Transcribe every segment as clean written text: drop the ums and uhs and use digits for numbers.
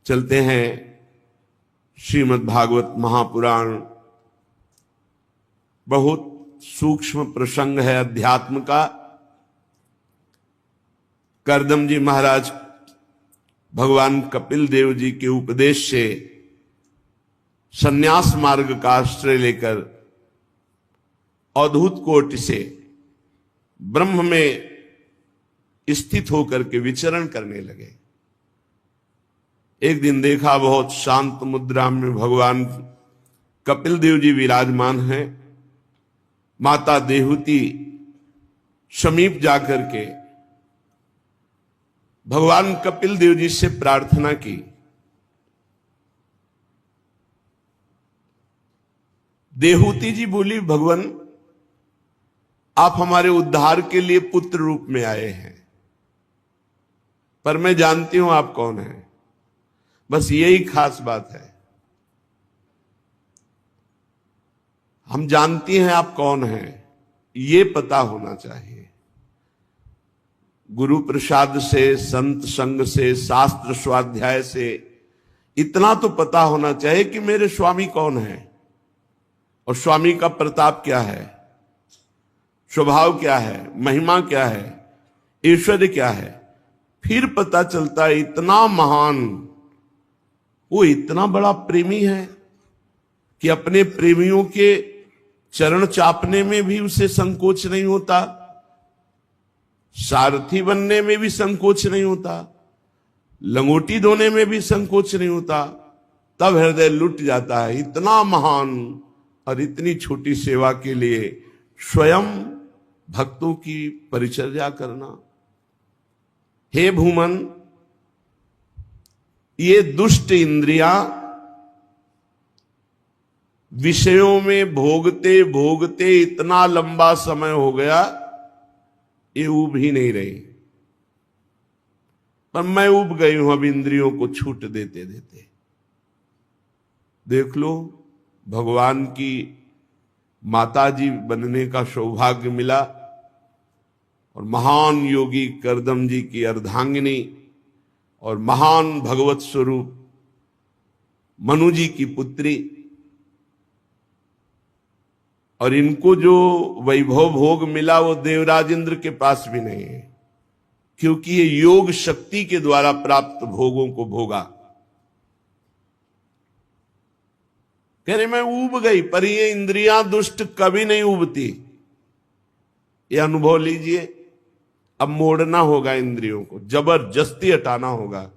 चलते हैं श्रीमद् भागवत महापुराण। बहुत सूक्ष्म प्रसंग है अध्यात्म का। करदम जी महाराज भगवान कपिल देव जी के उपदेश से सन्यास मार्ग का आश्रय लेकर अद्भुत कोटि से ब्रह्म में स्थित होकर के विचरण करने लगे। एक दिन देखा, बहुत शांत मुद्रा में भगवान कपिल देव जी विराजमान हैं। माता देहूती समीप जाकर के भगवान कपिल देव जी से प्रार्थना की, देहूती जी बोली, भगवान आप हमारे उद्धार के लिए पुत्र रूप में आए हैं, पर मैं जानती हूं आप कौन हैं। बस यही खास बात है, हम जानती हैं आप कौन हैं, ये पता होना चाहिए। गुरु प्रसाद से, संत संग से, शास्त्र स्वाध्याय से इतना तो पता होना चाहिए कि मेरे स्वामी कौन है और स्वामी का प्रताप क्या है, स्वभाव क्या है, महिमा क्या है, ऐश्वर्य क्या है। फिर पता चलता है इतना महान, वो इतना बड़ा प्रेमी है कि अपने प्रेमियों के चरण चापने में भी उसे संकोच नहीं होता, सारथी बनने में भी संकोच नहीं होता, लंगोटी धोने में भी संकोच नहीं होता। तब हृदय लुट जाता है। इतना महान और इतनी छोटी सेवा के लिए स्वयं भक्तों की परिचर्या करना। हे भूमन, ये दुष्ट इंद्रियां विषयों में भोगते भोगते इतना लंबा समय हो गया, ये उब ही नहीं रही। पर मैं उब गई हूं अब इंद्रियों को छूट देते देते। देख लो, भगवान की माताजी बनने का सौभाग्य मिला और महान योगी करदम जी की अर्धांगिनी और महान भगवत स्वरूप मनु जी की पुत्री। और इनको जो वैभव भोग मिला वो देवराज इंद्र के पास भी नहीं है, क्योंकि ये योग शक्ति के द्वारा प्राप्त भोगों को भोगा। कह रहे मैं उब गई, पर ये इंद्रियां दुष्ट कभी नहीं उबती। ये अनुभव लीजिए। अब मोड़ना होगा इंद्रियों को, जबरदस्ती हटाना होगा।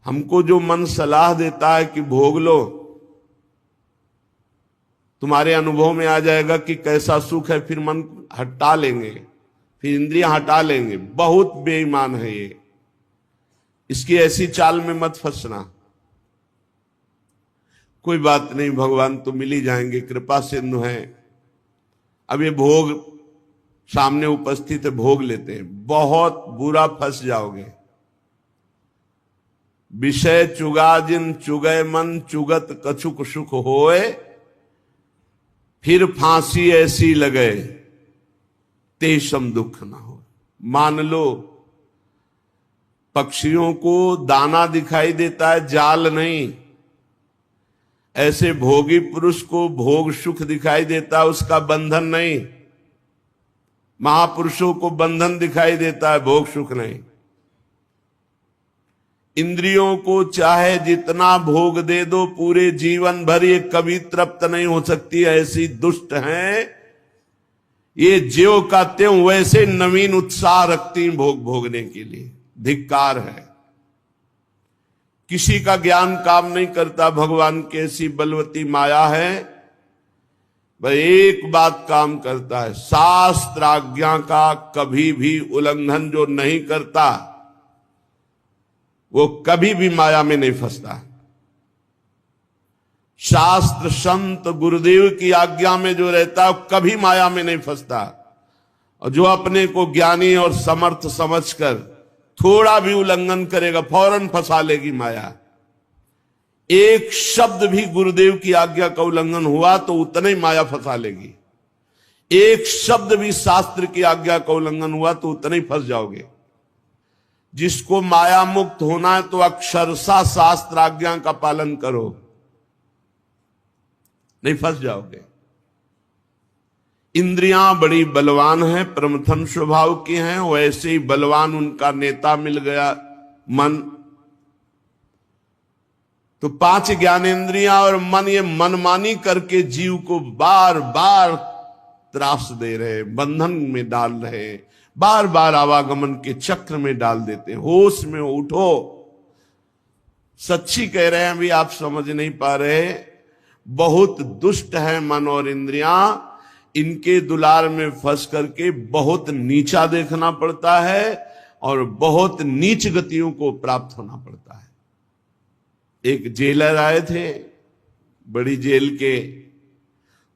हमको जो मन सलाह देता है कि भोग लो, तुम्हारे अनुभव में आ जाएगा कि कैसा सुख है, फिर मन हटा लेंगे, फिर इंद्रियां हटा लेंगे। बहुत बेईमान है ये, इसकी ऐसी चाल में मत फंसना। कोई बात नहीं, भगवान तो मिल ही जाएंगे, कृपा सिंधु हैं। अब ये भोग सामने उपस्थित है, भोग लेते हैं। बहुत बुरा फंस जाओगे। विषय चुगा जिन चुगय मन, चुगत कछुक सुख होए, फिर फांसी ऐसी लगे तेषम दुख ना हो। मान लो, पक्षियों को दाना दिखाई देता है, जाल नहीं। ऐसे भोगी पुरुष को भोग सुख दिखाई देता है, उसका बंधन नहीं। महापुरुषों को बंधन दिखाई देता है, भोग सुख नहीं। इंद्रियों को चाहे जितना भोग दे दो, पूरे जीवन भर ये कभी तृप्त नहीं हो सकती। ऐसी दुष्ट हैं ये, ज्यों का त्यों वैसे नवीन उत्साह रखती भोग भोगने के लिए। धिक्कार है। किसी का ज्ञान काम नहीं करता, भगवान की ऐसी बलवती माया है। वह एक बात काम करता है, शास्त्र आज्ञा का कभी भी उल्लंघन जो नहीं करता, वो कभी भी माया में नहीं फंसता। शास्त्र संत गुरुदेव की आज्ञा में जो रहता है, कभी माया में नहीं फंसता। और जो अपने को ज्ञानी और समर्थ समझकर थोड़ा भी उल्लंघन करेगा, फौरन फंसा लेगी माया। एक शब्द भी गुरुदेव की आज्ञा का उल्लंघन हुआ तो उतना ही माया फंसा लेगी। एक शब्द भी शास्त्र की आज्ञा का उल्लंघन हुआ तो उतना ही फंस जाओगे। जिसको माया मुक्त होना है तो अक्षरशः शास्त्र आज्ञा का पालन करो, नहीं फंस जाओगे। इंद्रियां बड़ी बलवान हैं, प्रमथन स्वभाव की हैं, वैसे ही बलवान उनका नेता मिल गया मन। तो 5 ज्ञानेंद्रियां और मन, ये मनमानी करके जीव को बार बार त्रास दे रहे, बंधन में डाल रहे, बार बार आवागमन के चक्र में डाल देते। होश में उठो, सच्ची कह रहे हैं, अभी आप समझ नहीं पा रहे। बहुत दुष्ट है मन और इंद्रियां, इनके दुलार में फंस करके बहुत नीचा देखना पड़ता है और बहुत नीच गतियों को प्राप्त होना पड़ता है। एक जेलर आए थे बड़ी जेल के,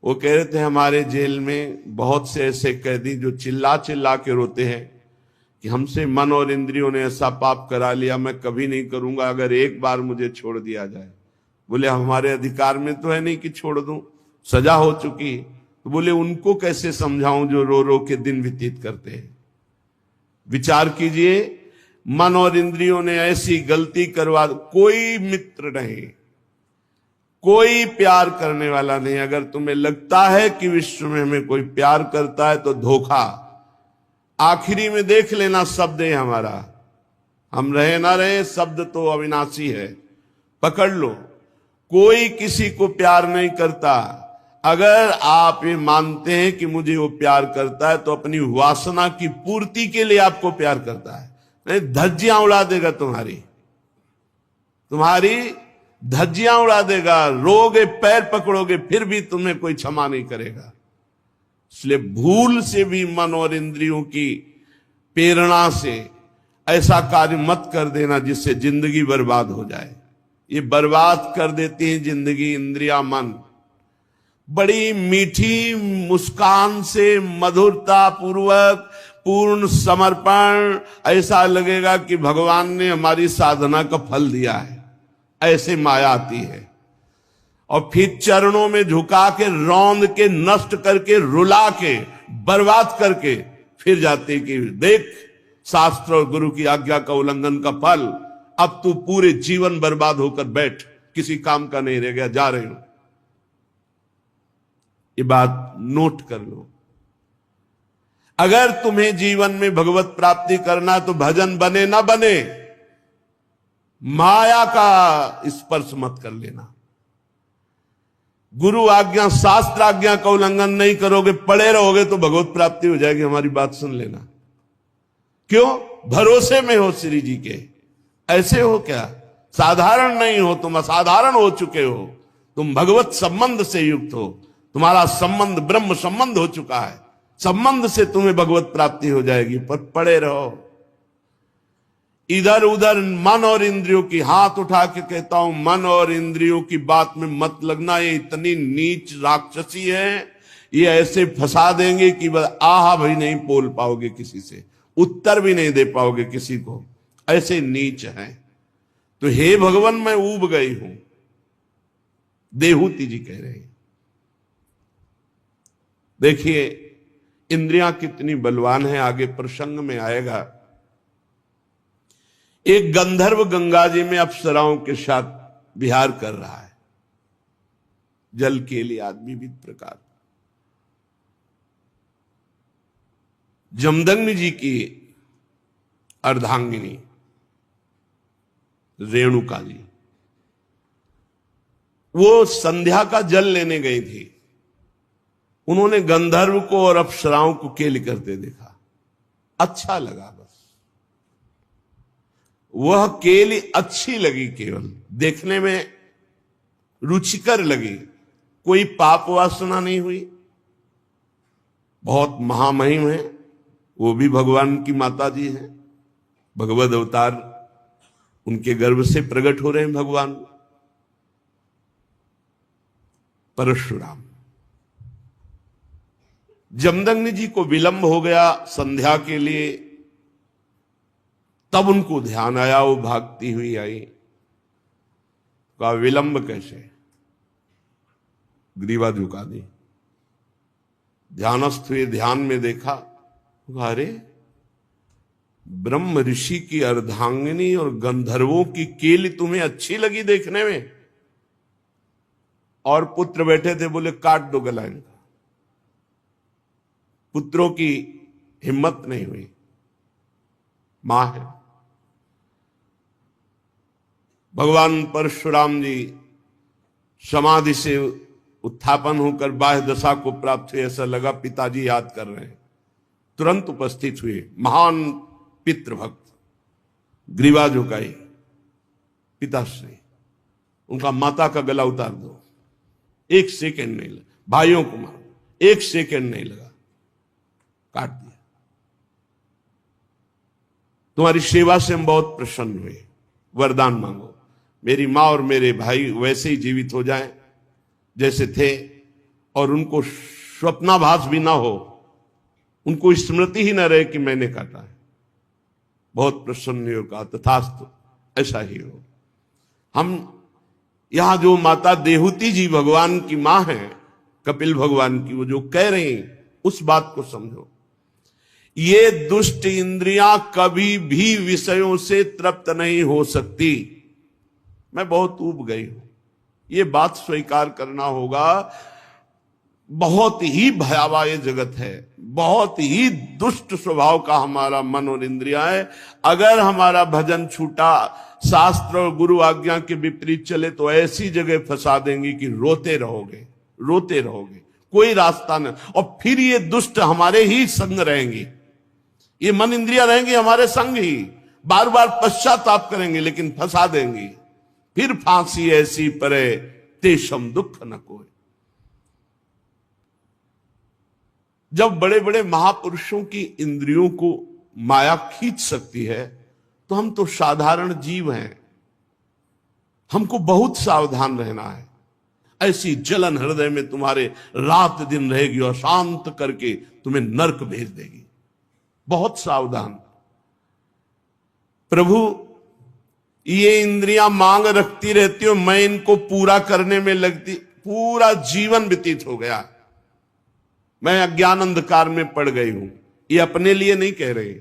वो कह रहे थे हमारे जेल में बहुत से ऐसे कैदी जो चिल्ला चिल्ला के रोते हैं कि हमसे मन और इंद्रियों ने ऐसा पाप करा लिया, मैं कभी नहीं करूंगा अगर एक बार मुझे छोड़ दिया जाए। बोले हमारे अधिकार में तो है नहीं कि छोड़ दूं, सजा हो चुकी। तो बोले उनको कैसे समझाऊं जो रो रो के दिन व्यतीत करते हैं। विचार कीजिए, मन और इंद्रियों ने ऐसी गलती करवा, कोई मित्र नहीं, कोई प्यार करने वाला नहीं। अगर तुम्हें लगता है कि विश्व में हमें कोई प्यार करता है तो धोखा। आखिरी में देख लेना शब्द है हमारा, हम रहे ना रहे, शब्द तो अविनाशी है, पकड़ लो। कोई किसी को प्यार नहीं करता। अगर आप ये मानते हैं कि मुझे वो प्यार करता है तो अपनी वासना की पूर्ति के लिए आपको प्यार करता है, नहीं धज्जियां उड़ा देगा तुम्हारी धज्जियां उड़ा देगा, रोगे, पैर पकड़ोगे, फिर भी तुम्हें कोई क्षमा नहीं करेगा। इसलिए भूल से भी मन और इंद्रियों की प्रेरणा से ऐसा कार्य मत कर देना जिससे जिंदगी बर्बाद हो जाए। ये बर्बाद कर देती है जिंदगी इंद्रिया मन। बड़ी मीठी मुस्कान से, मधुरता पूर्वक, पूर्ण समर्पण, ऐसा लगेगा कि भगवान ने हमारी साधना का फल दिया है, ऐसे माया आती है। और फिर चरणों में झुका के, रौंद के, नष्ट करके, रुला के, बर्बाद करके फिर जाते कि देख शास्त्र और गुरु की आज्ञा का उल्लंघन का फल, अब तू पूरे जीवन बर्बाद होकर बैठ, किसी काम का नहीं रह गया, जा रहे हो। ये बात नोट कर लो। अगर तुम्हें जीवन में भगवत प्राप्ति करना तो भजन बने ना बने, माया का स्पर्श मत कर लेना। गुरु आज्ञा, शास्त्र आज्ञा का उल्लंघन नहीं करोगे, पड़े रहोगे तो भगवत प्राप्ति हो जाएगी। हमारी बात सुन लेना। क्यों? भरोसे में हो श्री जी के। ऐसे हो क्या? साधारण नहीं हो तुम, असाधारण हो चुके हो। तुम भगवत संबंध से युक्त हो, तुम्हारा संबंध ब्रह्म संबंध हो चुका है। संबंध से तुम्हें भगवत प्राप्ति हो जाएगी, पर पड़े रहो इधर उधर मन और इंद्रियों की। हाथ उठा के कहता हूं, मन और इंद्रियों की बात में मत लगना। ये इतनी नीच राक्षसी है, ये ऐसे फंसा देंगे कि आहा भाई नहीं बोल पाओगे किसी से, उत्तर भी नहीं दे पाओगे किसी को, ऐसे नीच हैं। तो हे भगवान मैं ऊब गई हूं, देहूती जी कह रहे हैं। देखिए इंद्रियां कितनी बलवान है, आगे प्रसंग में आएगा। एक गंधर्व गंगा जी में अप्सराओं के साथ विहार कर रहा है, जल के लिए आदमी विविध प्रकार। जमदग्नि जी की अर्धांगिनी रेणुका जी, वो संध्या का जल लेने गई थी। उन्होंने गंधर्व को और अप्सराओं को केली करते देखा, अच्छा लगा। बस वह केली अच्छी लगी, केवल देखने में रुचिकर लगी, कोई पाप वासना नहीं हुई। बहुत महामहिम है, वो भी भगवान की माता जी हैं, भगवद अवतार, उनके गर्भ से प्रकट हो रहे हैं भगवान परशुराम। जमदग्नि जी को विलंब हो गया संध्या के लिए, तब उनको ध्यान आया, वो भागती हुई आई। कहा विलंब कैसे? ग्रीवा झुका दी, ध्यानस्थ हुए, ध्यान में देखा, अरे ब्रह्म ऋषि की अर्धांगिनी और गंधर्वों की केली तुम्हें अच्छी लगी देखने में, और पुत्र बैठे थे, बोले काट दो गला इनका। पुत्रों की हिम्मत नहीं हुई। मां है। भगवान परशुराम जी समाधि से उत्थापन होकर बाह्य दशा को प्राप्त हुए, ऐसा लगा पिताजी याद कर रहे हैं। तुरंत उपस्थित हुए महान पितृभक्त, ग्रीवा झुकाई, पिताश्री उनका माता का गला उतार दो। एक सेकंड नहीं लगा, भाइयों को मारो, एक सेकंड नहीं लगा, काट दिया। तुम्हारी सेवा से हम बहुत प्रसन्न हुए, वरदान मांगो मेरी मां और मेरे भाई वैसे ही जीवित हो जाएं जैसे थे, और उनको स्वप्नाभास भी ना हो, उनको स्मृति ही ना रहे कि मैंने काटा है। बहुत प्रसन्न हो कहा तथास्तु, ऐसा ही हो। हम यहां जो माता देहूती जी भगवान की मां है, कपिल भगवान की, वो जो कह रही हैं उस बात को समझो। ये दुष्ट इंद्रियां कभी भी विषयों से तृप्त नहीं हो सकती। मैं बहुत ऊब गई हूं, ये बात स्वीकार करना होगा। बहुत ही भयावह ये जगत है, बहुत ही दुष्ट स्वभाव का हमारा मन और इंद्रिया है। अगर हमारा भजन छूटा, शास्त्र और गुरु आज्ञा के विपरीत चले, तो ऐसी जगह फंसा देंगी कि रोते रहोगे, रोते रहोगे, कोई रास्ता नहीं। और फिर ये दुष्ट हमारे ही संग रहेंगी, ये मन इंद्रिया रहेंगी हमारे संग ही, बार बार पश्चाताप करेंगे लेकिन फंसा देंगी। फिर फांसी ऐसी परे तेषम दुख न कोई। जब बड़े बड़े महापुरुषों की इंद्रियों को माया खींच सकती है, तो हम तो साधारण जीव हैं, हमको बहुत सावधान रहना है। ऐसी जलन हृदय में तुम्हारे रात दिन रहेगी और शांत करके तुम्हें नरक भेज देगी। बहुत सावधान। प्रभु ये इंद्रियां मांग रखती रहती हो, मैं इनको पूरा करने में लगती, पूरा जीवन व्यतीत हो गया, मैं अज्ञान अंधकार में पड़ गई हूं। ये अपने लिए नहीं कह रहे,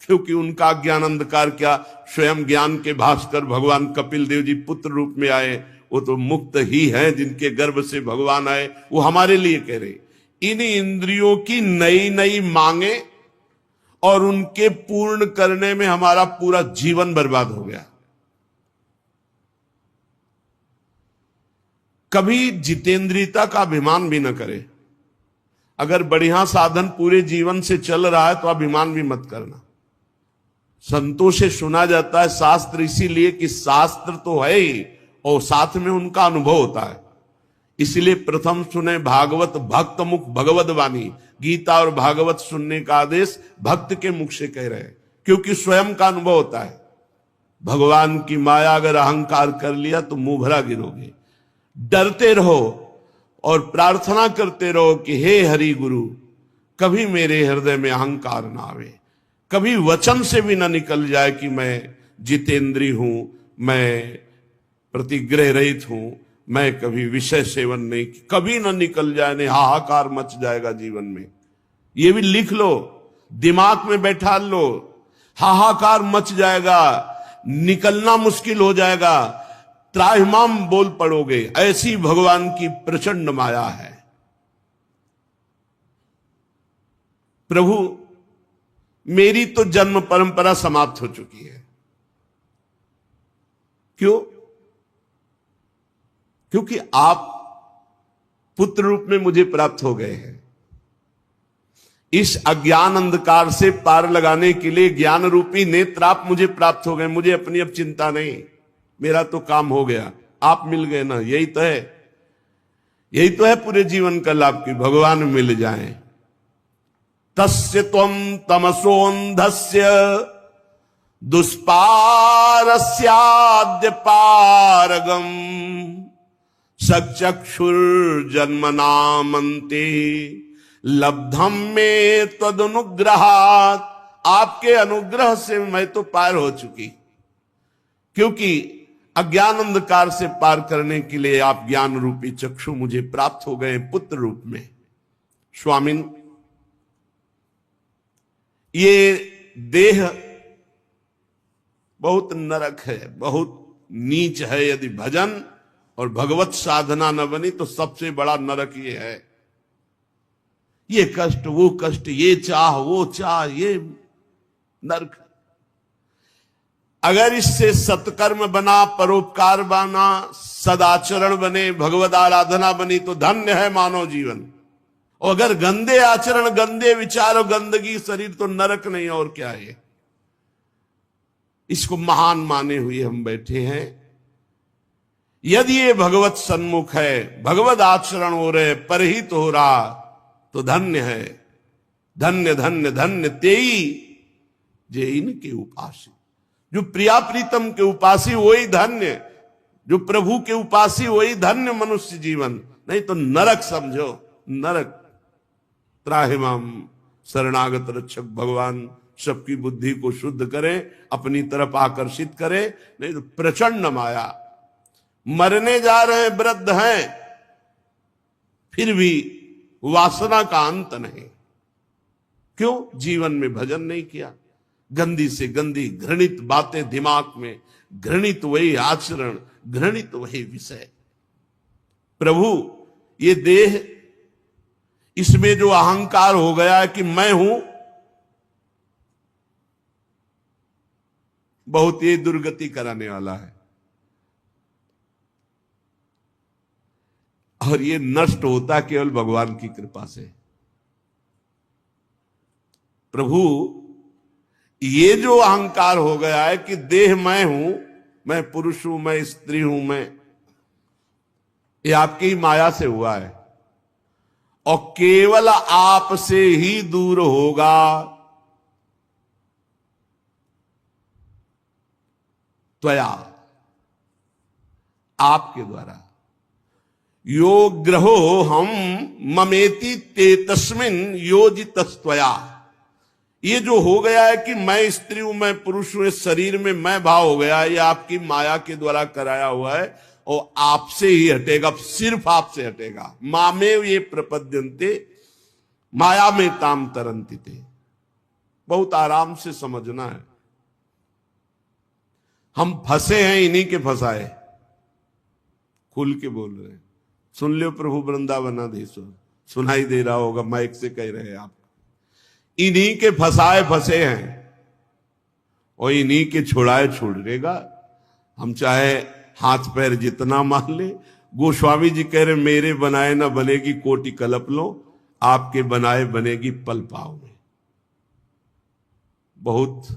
क्योंकि उनका अज्ञान अंधकार क्या, स्वयं ज्ञान के भास्कर भगवान कपिल देव जी पुत्र रूप में आए, वो तो मुक्त ही हैं जिनके गर्भ से भगवान आए। वो हमारे लिए कह रहे, इन इंद्रियों की नई नई मांगे और उनके पूर्ण करने में हमारा पूरा जीवन बर्बाद हो गया। कभी जितेंद्रियता का अभिमान भी न करे। अगर बढ़िया साधन पूरे जीवन से चल रहा है तो अभिमान भी मत करना। संतों से सुना जाता है शास्त्र, इसीलिए कि शास्त्र तो है ही और साथ में उनका अनुभव होता है। इसलिए प्रथम सुने भागवत भक्त मुख भगवत वाणी। गीता और भागवत सुनने का आदेश भक्त के मुख से कह रहे हैं, क्योंकि स्वयं का अनुभव होता है। भगवान की माया अगर अहंकार कर लिया तो मुंह भरा गिरोगे। डरते रहो और प्रार्थना करते रहो कि हे हरि गुरु, कभी मेरे हृदय में अहंकार ना आवे, कभी वचन से भी ना निकल जाए कि मैं जितेंद्री हूं, मैं प्रतिग्रह रहित हूं, मैं कभी विषय सेवन नहीं, कभी ना निकल जाए, नहीं हाहाकार मच जाएगा जीवन में। ये भी लिख लो, दिमाग में बैठा लो, हाहाकार मच जाएगा, निकलना मुश्किल हो जाएगा, त्राहिमाम बोल पड़ोगे। ऐसी भगवान की प्रचंड माया है। प्रभु मेरी तो जन्म परंपरा समाप्त हो चुकी है। क्यों? क्योंकि आप पुत्र रूप में मुझे प्राप्त हो गए हैं। इस अज्ञान अंधकार से पार लगाने के लिए ज्ञान रूपी नेत्र आप मुझे प्राप्त हो गए। मुझे अपनी अब चिंता नहीं, मेरा तो काम हो गया, आप मिल गए ना। यही तो है, यही तो है पूरे जीवन का लाभ की भगवान मिल जाएं। तस्य त्वं तमसोऽन्धस्य दुष्पारस्याद्य पारगम सचक्षुर्जन्मनामन्ते लब्धम में तदनुग्रहात्। आपके अनुग्रह से मैं तो पार हो चुकी, क्योंकि अज्ञान अंधकार से पार करने के लिए आप ज्ञान रूपी चक्षु मुझे प्राप्त हो गए पुत्र रूप में। स्वामिन, ये देह बहुत नरक है, बहुत नीच है। यदि भजन और भगवत साधना न बनी तो सबसे बड़ा नरक ये है। ये कष्ट, वो कष्ट, ये चाह, वो चाह, ये नरक। अगर इससे सत्कर्म बना, परोपकार बना, सदाचरण बने, भगवत आराधना बनी तो धन्य है मानव जीवन। और अगर गंदे आचरण, गंदे विचार और गंदगी शरीर, तो नरक नहीं और क्या है। इसको महान माने हुए हम बैठे हैं। यदि ये भगवत सन्मुख है, भगवत आचरण हो रहे, परहित हो रहा, तो धन्य है। धन्य धन्य धन्य तेई जे इनके उपासी। जो प्रिया प्रीतम के उपासी वही धन्य, जो प्रभु के उपासी वही धन्य मनुष्य जीवन। नहीं तो नरक समझो, नरक। त्राहिमाम शरणागत रक्षक भगवान सबकी बुद्धि को शुद्ध करे, अपनी तरफ आकर्षित करे। नहीं तो प्रचंड माया। मरने जा रहे वृद्ध हैं, फिर भी वासना का अंत नहीं। क्यों? जीवन में भजन नहीं किया। गंदी से गंदी घृणित बातें दिमाग में, घृणित वही आचरण, घृणित वही विषय। प्रभु ये देह, इसमें जो अहंकार हो गया है कि मैं हूं, बहुत ये दुर्गति कराने वाला है। और ये नष्ट होता केवल भगवान की कृपा से। प्रभु ये जो अहंकार हो गया है कि देह मैं हूं, मैं पुरुष हूं, मैं स्त्री हूं, ये आपकी माया से हुआ है। और केवल आपसे ही दूर होगा। त्वया, आपके द्वारा। यो ग्रहो हम ममेति ते तस्मिन योजितस्त्वया। ये जो हो गया है कि मैं स्त्री हूं, मैं पुरुष हूं, इस शरीर में मैं भाव हो गया है, ये आपकी माया के द्वारा कराया हुआ है। और आपसे ही हटेगा, सिर्फ आपसे हटेगा। मामेव ये प्रपद्यन्ते माया में ताम तरंति ते। बहुत आराम से समझना है। हम फंसे हैं, इन्हीं के फंसाए। खुल के बोल रहे हैं। सुन लो प्रभु वृंदावनाधीश्वर, सुनाई दे रहा होगा, माइक से कह रहे हैं आप। इन्हीं के फंसाए फंसे हैं और इन्हीं के छुड़ाए छुड़ेगा। हम चाहे हाथ पैर जितना मार ले। गोस्वामी जी कह रहे मेरे बनाए ना बनेगी कोटि कल्प लो, आपके बनाए बनेगी पल पाव में। बहुत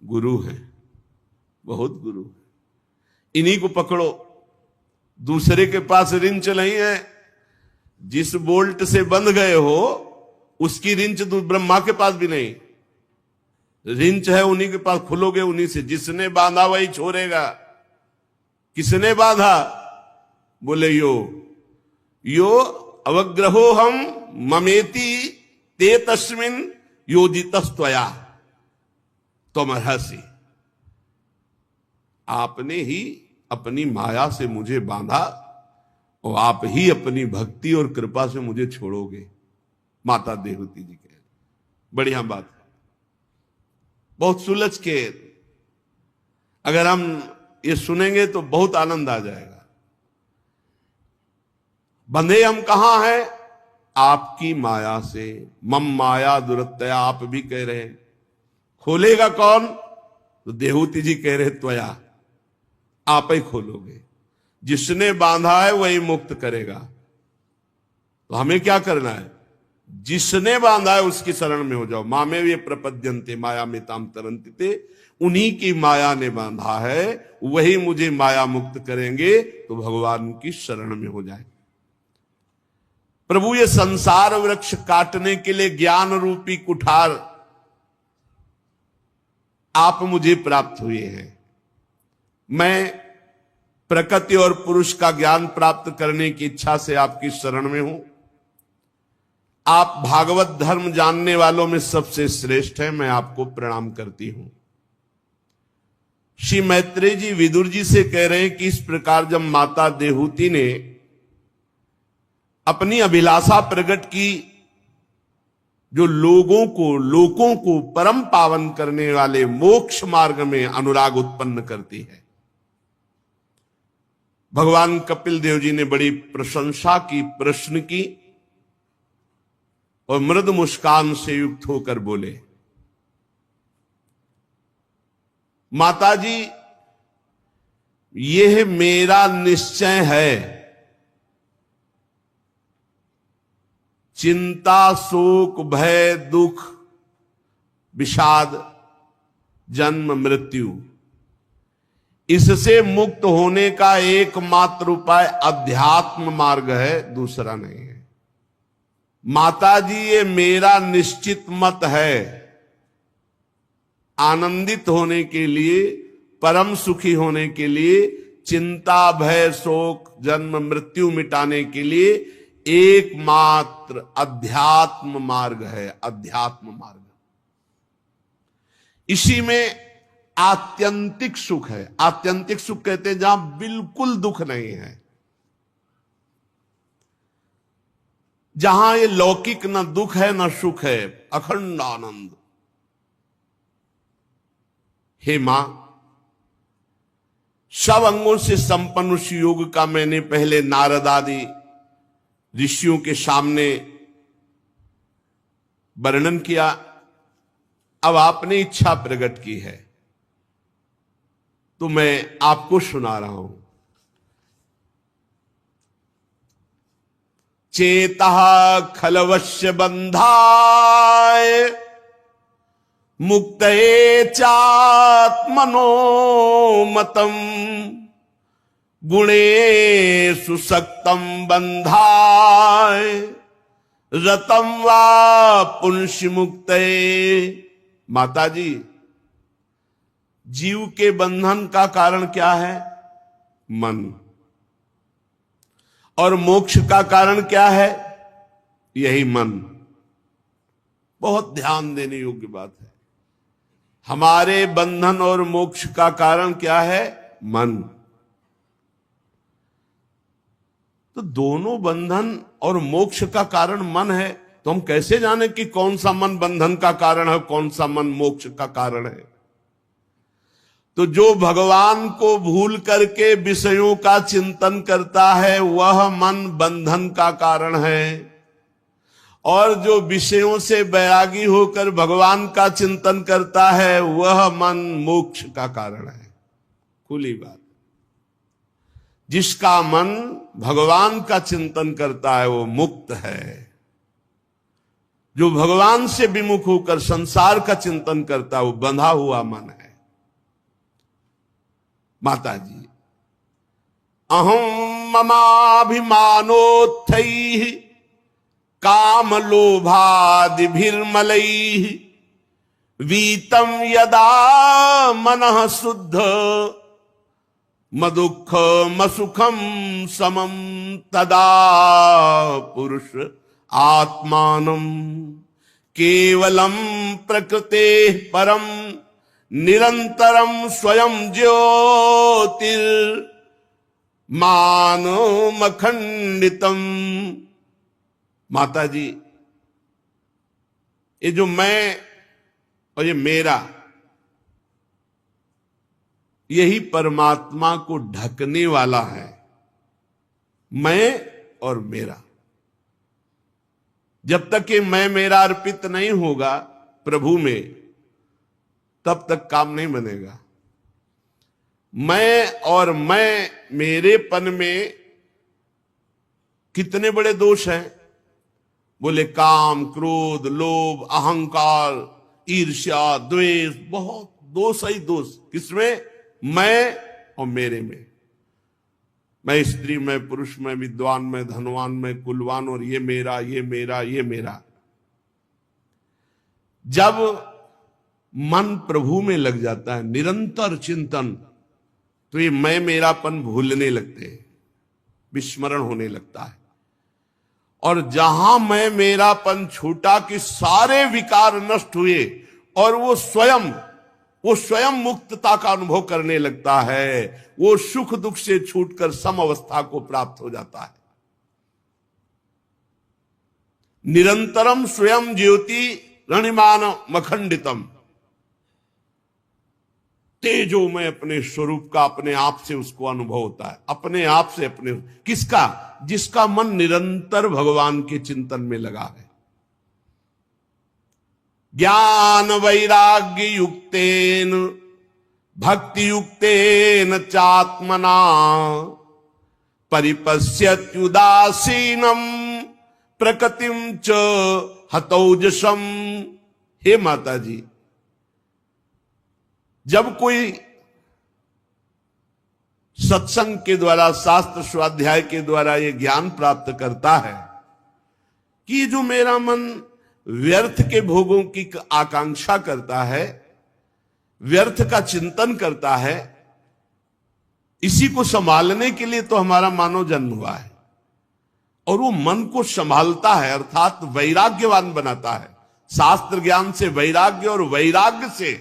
गुरु है, बहुत गुरु है। इन्हीं को पकड़ो। दूसरे के पास रिंच नहीं है। जिस बोल्ट से बंध गए हो उसकी रिंच ब्रह्मा के पास भी नहीं। रिंच है उन्हीं के पास, खुलोगे उन्हीं से। जिसने बांधा वही छोड़ेगा। किसने बांधा? बोले यो अवग्रहो हम ममेति ते तस्मिन योजितस्त्वया त्वमर्हसि। आपने ही अपनी माया से मुझे बांधा और आप ही अपनी भक्ति और कृपा से मुझे छोड़ोगे। माता देवहूति जी कह, बढ़िया बात है। बहुत सुलझ के अगर हम ये सुनेंगे तो बहुत आनंद आ जाएगा। बंधे हम कहां हैं? आपकी माया से। मम माया दुरत्या, आप भी कह रहे हैं। खोलेगा कौन? तो देवहूति जी कह रहे त्वया, आप ही खोलोगे। जिसने बांधा है वही मुक्त करेगा। तो हमें क्या करना है? जिसने बांधा है उसकी शरण में हो जाओ। मामेव ये प्रपद्यन्ते माया में ताम तरन्ति ते। उन्हीं की माया ने बांधा है, वही मुझे माया मुक्त करेंगे। तो भगवान की शरण में हो जाए। प्रभु ये संसार वृक्ष काटने के लिए ज्ञान रूपी कुठार आप मुझे प्राप्त हुए हैं। मैं प्रकृति और पुरुष का ज्ञान प्राप्त करने की इच्छा से आपकी शरण में हूं। आप भागवत धर्म जानने वालों में सबसे श्रेष्ठ हैं। मैं आपको प्रणाम करती हूं। श्री मैत्रेय जी विदुर जी से कह रहे हैं कि इस प्रकार जब माता देवहूति ने अपनी अभिलाषा प्रकट की, जो लोगों को परम पावन करने वाले मोक्ष मार्ग में अनुराग उत्पन्न करती है। भगवान कपिल देव जी ने बड़ी प्रशंसा की, प्रश्न की और मृदु मुस्कान से युक्त होकर बोले, माता जी यह मेरा निश्चय है, चिंता शोक भय दुख विषाद जन्म मृत्यु, इससे मुक्त होने का एकमात्र उपाय अध्यात्म मार्ग है, दूसरा नहीं है। माता जी ये मेरा निश्चित मत है, आनंदित होने के लिए, परम सुखी होने के लिए, चिंता भय शोक जन्म मृत्यु मिटाने के लिए एकमात्र अध्यात्म मार्ग है, अध्यात्म मार्ग। इसी में आत्यंतिक सुख है। आत्यंतिक सुख कहते हैं जहां बिल्कुल दुख नहीं है, जहां ये लौकिक न दुख है न सुख है, अखंड आनंद। हे मां, सब अंगों से संपन्न उस योग का मैंने पहले नारद आदि ऋषियों के सामने वर्णन किया। अब आपने इच्छा प्रकट की है तो मैं आपको सुना रहा हूं। चेतः खलवश्य बंधाय मुक्तये चात्मनो मतम गुणेषु सक्तम बंधाय रतम वा पुंस्य मुक्तये। माता जी, जीव के बंधन का कारण क्या है? मन। और मोक्ष का कारण क्या है? यही मन। बहुत ध्यान देने योग्य बात है। हमारे बंधन और मोक्ष का कारण क्या है? मन। तो दोनों बंधन और मोक्ष का कारण मन है, तो हम कैसे जाने कि कौन सा मन बंधन का कारण है, कौन सा मन मोक्ष का कारण है? तो जो भगवान को भूल करके विषयों का चिंतन करता है वह मन बंधन का कारण है, और जो विषयों से वैरागी होकर भगवान का चिंतन करता है वह मन मोक्ष का कारण है। खुली बात। जिसका मन भगवान का चिंतन करता है वो मुक्त है। जो भगवान से विमुख होकर संसार का चिंतन करता है वो बंधा हुआ मन है। माता जी, अहम ममाभिमानोत्थैः काम लोभादिभिर्मलैः वीतम यदा मनः शुद्ध मदुःख मसुखम समम तदा पुरुष आत्मानम केवलम प्रकृते परम निरंतरम स्वयं ज्योतिर्मानमखंडितम। माता जी, ये जो मैं और ये मेरा, यही परमात्मा को ढकने वाला है। मैं और मेरा, जब तक ये मैं मेरा अर्पित नहीं होगा प्रभु में, तब तक काम नहीं बनेगा। मैं और मैं मेरेपन में कितने बड़े दोष हैं? बोले काम, क्रोध, लोभ, अहंकार, ईर्ष्या, द्वेष, बहुत दोष ही दोष। किसमें? मैं और मेरे में। मैं स्त्री में, पुरुष में, विद्वान में, धनवान में, कुलवान, और ये मेरा, ये मेरा, ये मेरा। जब मन प्रभु में लग जाता है, निरंतर चिंतन, तो ये मैं मेरापन भूलने लगते हैं, विस्मरण होने लगता है। और जहां मैं मेरापन छूटा कि सारे विकार नष्ट हुए और वो स्वयं मुक्तता का अनुभव करने लगता है। वो सुख दुख से छूटकर सम अवस्था को प्राप्त हो जाता है। निरंतरम स्वयं ज्योति रणिमान मखंडितम, तेजो में अपने स्वरूप का अपने आप से उसको अनुभव होता है, अपने आप से अपने, किसका? जिसका मन निरंतर भगवान के चिंतन में लगा है। ज्ञान वैराग्य युक्तेन भक्ति युक्तेन चात्मना परिपश्यत्युदासीनम प्रकृतिम च हतौजसम। हे माता जी, जब कोई सत्संग के द्वारा, शास्त्र स्वाध्याय के द्वारा ये ज्ञान प्राप्त करता है कि जो मेरा मन व्यर्थ के भोगों की आकांक्षा करता है, व्यर्थ का चिंतन करता है, इसी को संभालने के लिए तो हमारा मानव जन्म हुआ है, और वो मन को संभालता है अर्थात वैराग्यवान बनाता है। शास्त्र ज्ञान से वैराग्य और वैराग्य से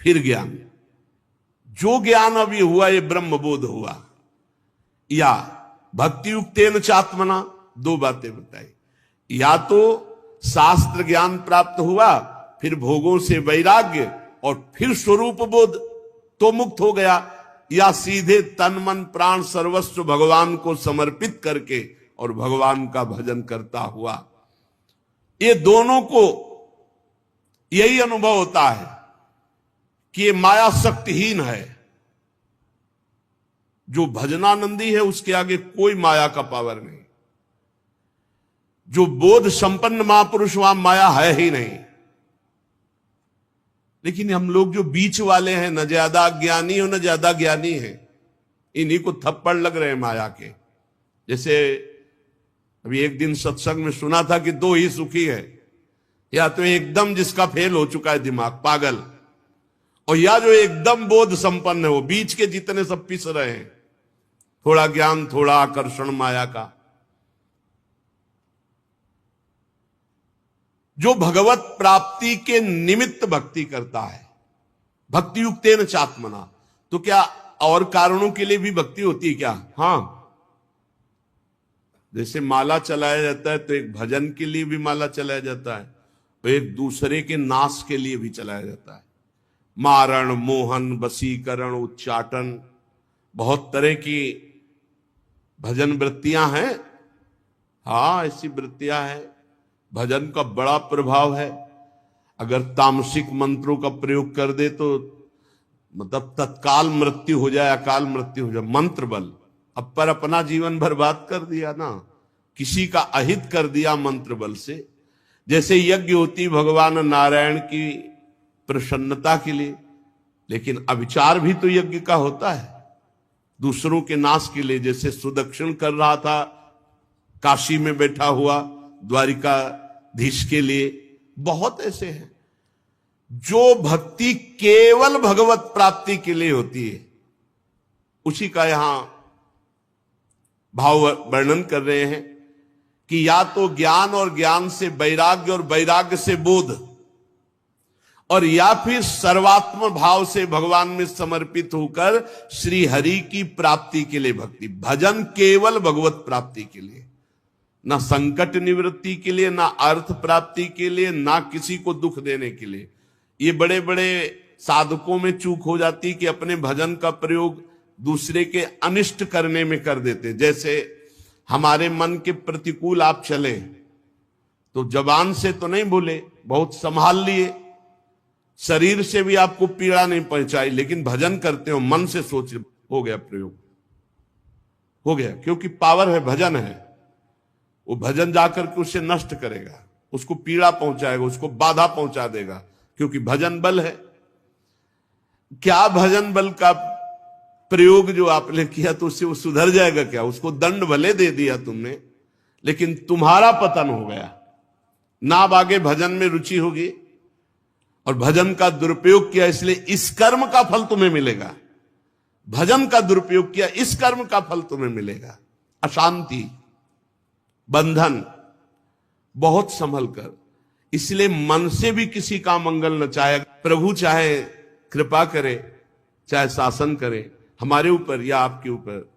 फिर ज्ञान। जो ज्ञान अभी हुआ ये ब्रह्मबोध हुआ, या भक्ति युक्तेन चात्मना, दो बातें बताई। या तो शास्त्र ज्ञान प्राप्त हुआ, फिर भोगों से वैराग्य, और फिर स्वरूप बोध तो मुक्त हो गया, या सीधे तन मन प्राण सर्वस्व भगवान को समर्पित करके और भगवान का भजन करता हुआ। ये दोनों को यही अनुभव होता है कि ये माया शक्तिहीन है। जो भजनानंदी है उसके आगे कोई माया का पावर नहीं। जो बोध संपन्न महापुरुष, वहां माया है ही नहीं। लेकिन हम लोग जो बीच वाले हैं, न ज्यादा ज्ञानी हो न ज्यादा ज्ञानी है, इन्हीं को थप्पड़ लग रहे हैं माया के। जैसे अभी एक दिन सत्संग में सुना था कि दो ही सुखी है, या तो एकदम जिसका फेल हो चुका है दिमाग, पागल, और या जो एकदम बोध संपन्न है। वो बीच के जितने सब पिस रहे हैं, थोड़ा ज्ञान थोड़ा आकर्षण माया का। जो भगवत प्राप्ति के निमित्त भक्ति करता है, भक्ति युक्तेन चात्मना, तो क्या और कारणों के लिए भी भक्ति होती है क्या? हाँ, जैसे माला चलाया जाता है तो एक भजन के लिए भी माला चलाया जाता है, तो एक दूसरे के नाश के लिए भी चलाया जाता है। मारण, मोहन, वशीकरण, उच्चाटन, बहुत तरह की भजन वृत्तियां हैं। हाँ, ऐसी वृत्तियां हैं। भजन का बड़ा प्रभाव है। अगर तामसिक मंत्रों का प्रयोग कर दे तो मतलब तत्काल मृत्यु हो जाए, अकाल मृत्यु हो जाए। मंत्र बल, अब पर अपना जीवन बर्बाद कर दिया ना, किसी का अहित कर दिया मंत्र बल से। जैसे यज्ञ होती भगवान नारायण की प्रसन्नता के लिए, लेकिन अविचार भी तो यज्ञ का होता है, दूसरों के नाश के लिए। जैसे सुदक्षिण कर रहा था काशी में बैठा हुआ द्वारिकाधीश के लिए, बहुत ऐसे हैं। जो भक्ति केवल भगवत प्राप्ति के लिए होती है, उसी का यहां भाव वर्णन कर रहे हैं कि या तो ज्ञान और ज्ञान से वैराग्य और वैराग्य से बोध, और या फिर सर्वात्म भाव से भगवान में समर्पित होकर श्री हरि की प्राप्ति के लिए भक्ति। भजन केवल भगवत प्राप्ति के लिए, ना संकट निवृत्ति के लिए, ना अर्थ प्राप्ति के लिए, ना किसी को दुख देने के लिए। ये बड़े बड़े साधकों में चूक हो जाती कि अपने भजन का प्रयोग दूसरे के अनिष्ट करने में कर देते। जैसे हमारे मन के प्रतिकूल आप चले तो जबान से तो नहीं बोले, बहुत संभाल लिए, शरीर से भी आपको पीड़ा नहीं पहुंचाई, लेकिन भजन करते हो मन से सोच, हो गया प्रयोग, हो गया, क्योंकि पावर है, भजन है। वो भजन जाकर के उसे नष्ट करेगा, उसको पीड़ा पहुंचाएगा, उसको बाधा पहुंचा देगा, क्योंकि भजन बल है। क्या भजन बल का प्रयोग जो आपने किया तो उससे वो सुधर जाएगा क्या? उसको दंड भले दे दिया तुमने, लेकिन तुम्हारा पतन हो गया ना। अब आगे भजन में रुचि होगी और भजन का दुरुपयोग किया, इसलिए इस कर्म का फल तुम्हें मिलेगा। भजन का दुरुपयोग किया, इस कर्म का फल तुम्हें मिलेगा। अशांति, बंधन, बहुत संभल कर। इसलिए मन से भी किसी का मंगल न चाहे। प्रभु चाहे कृपा करे, चाहे शासन करे हमारे ऊपर या आपके ऊपर,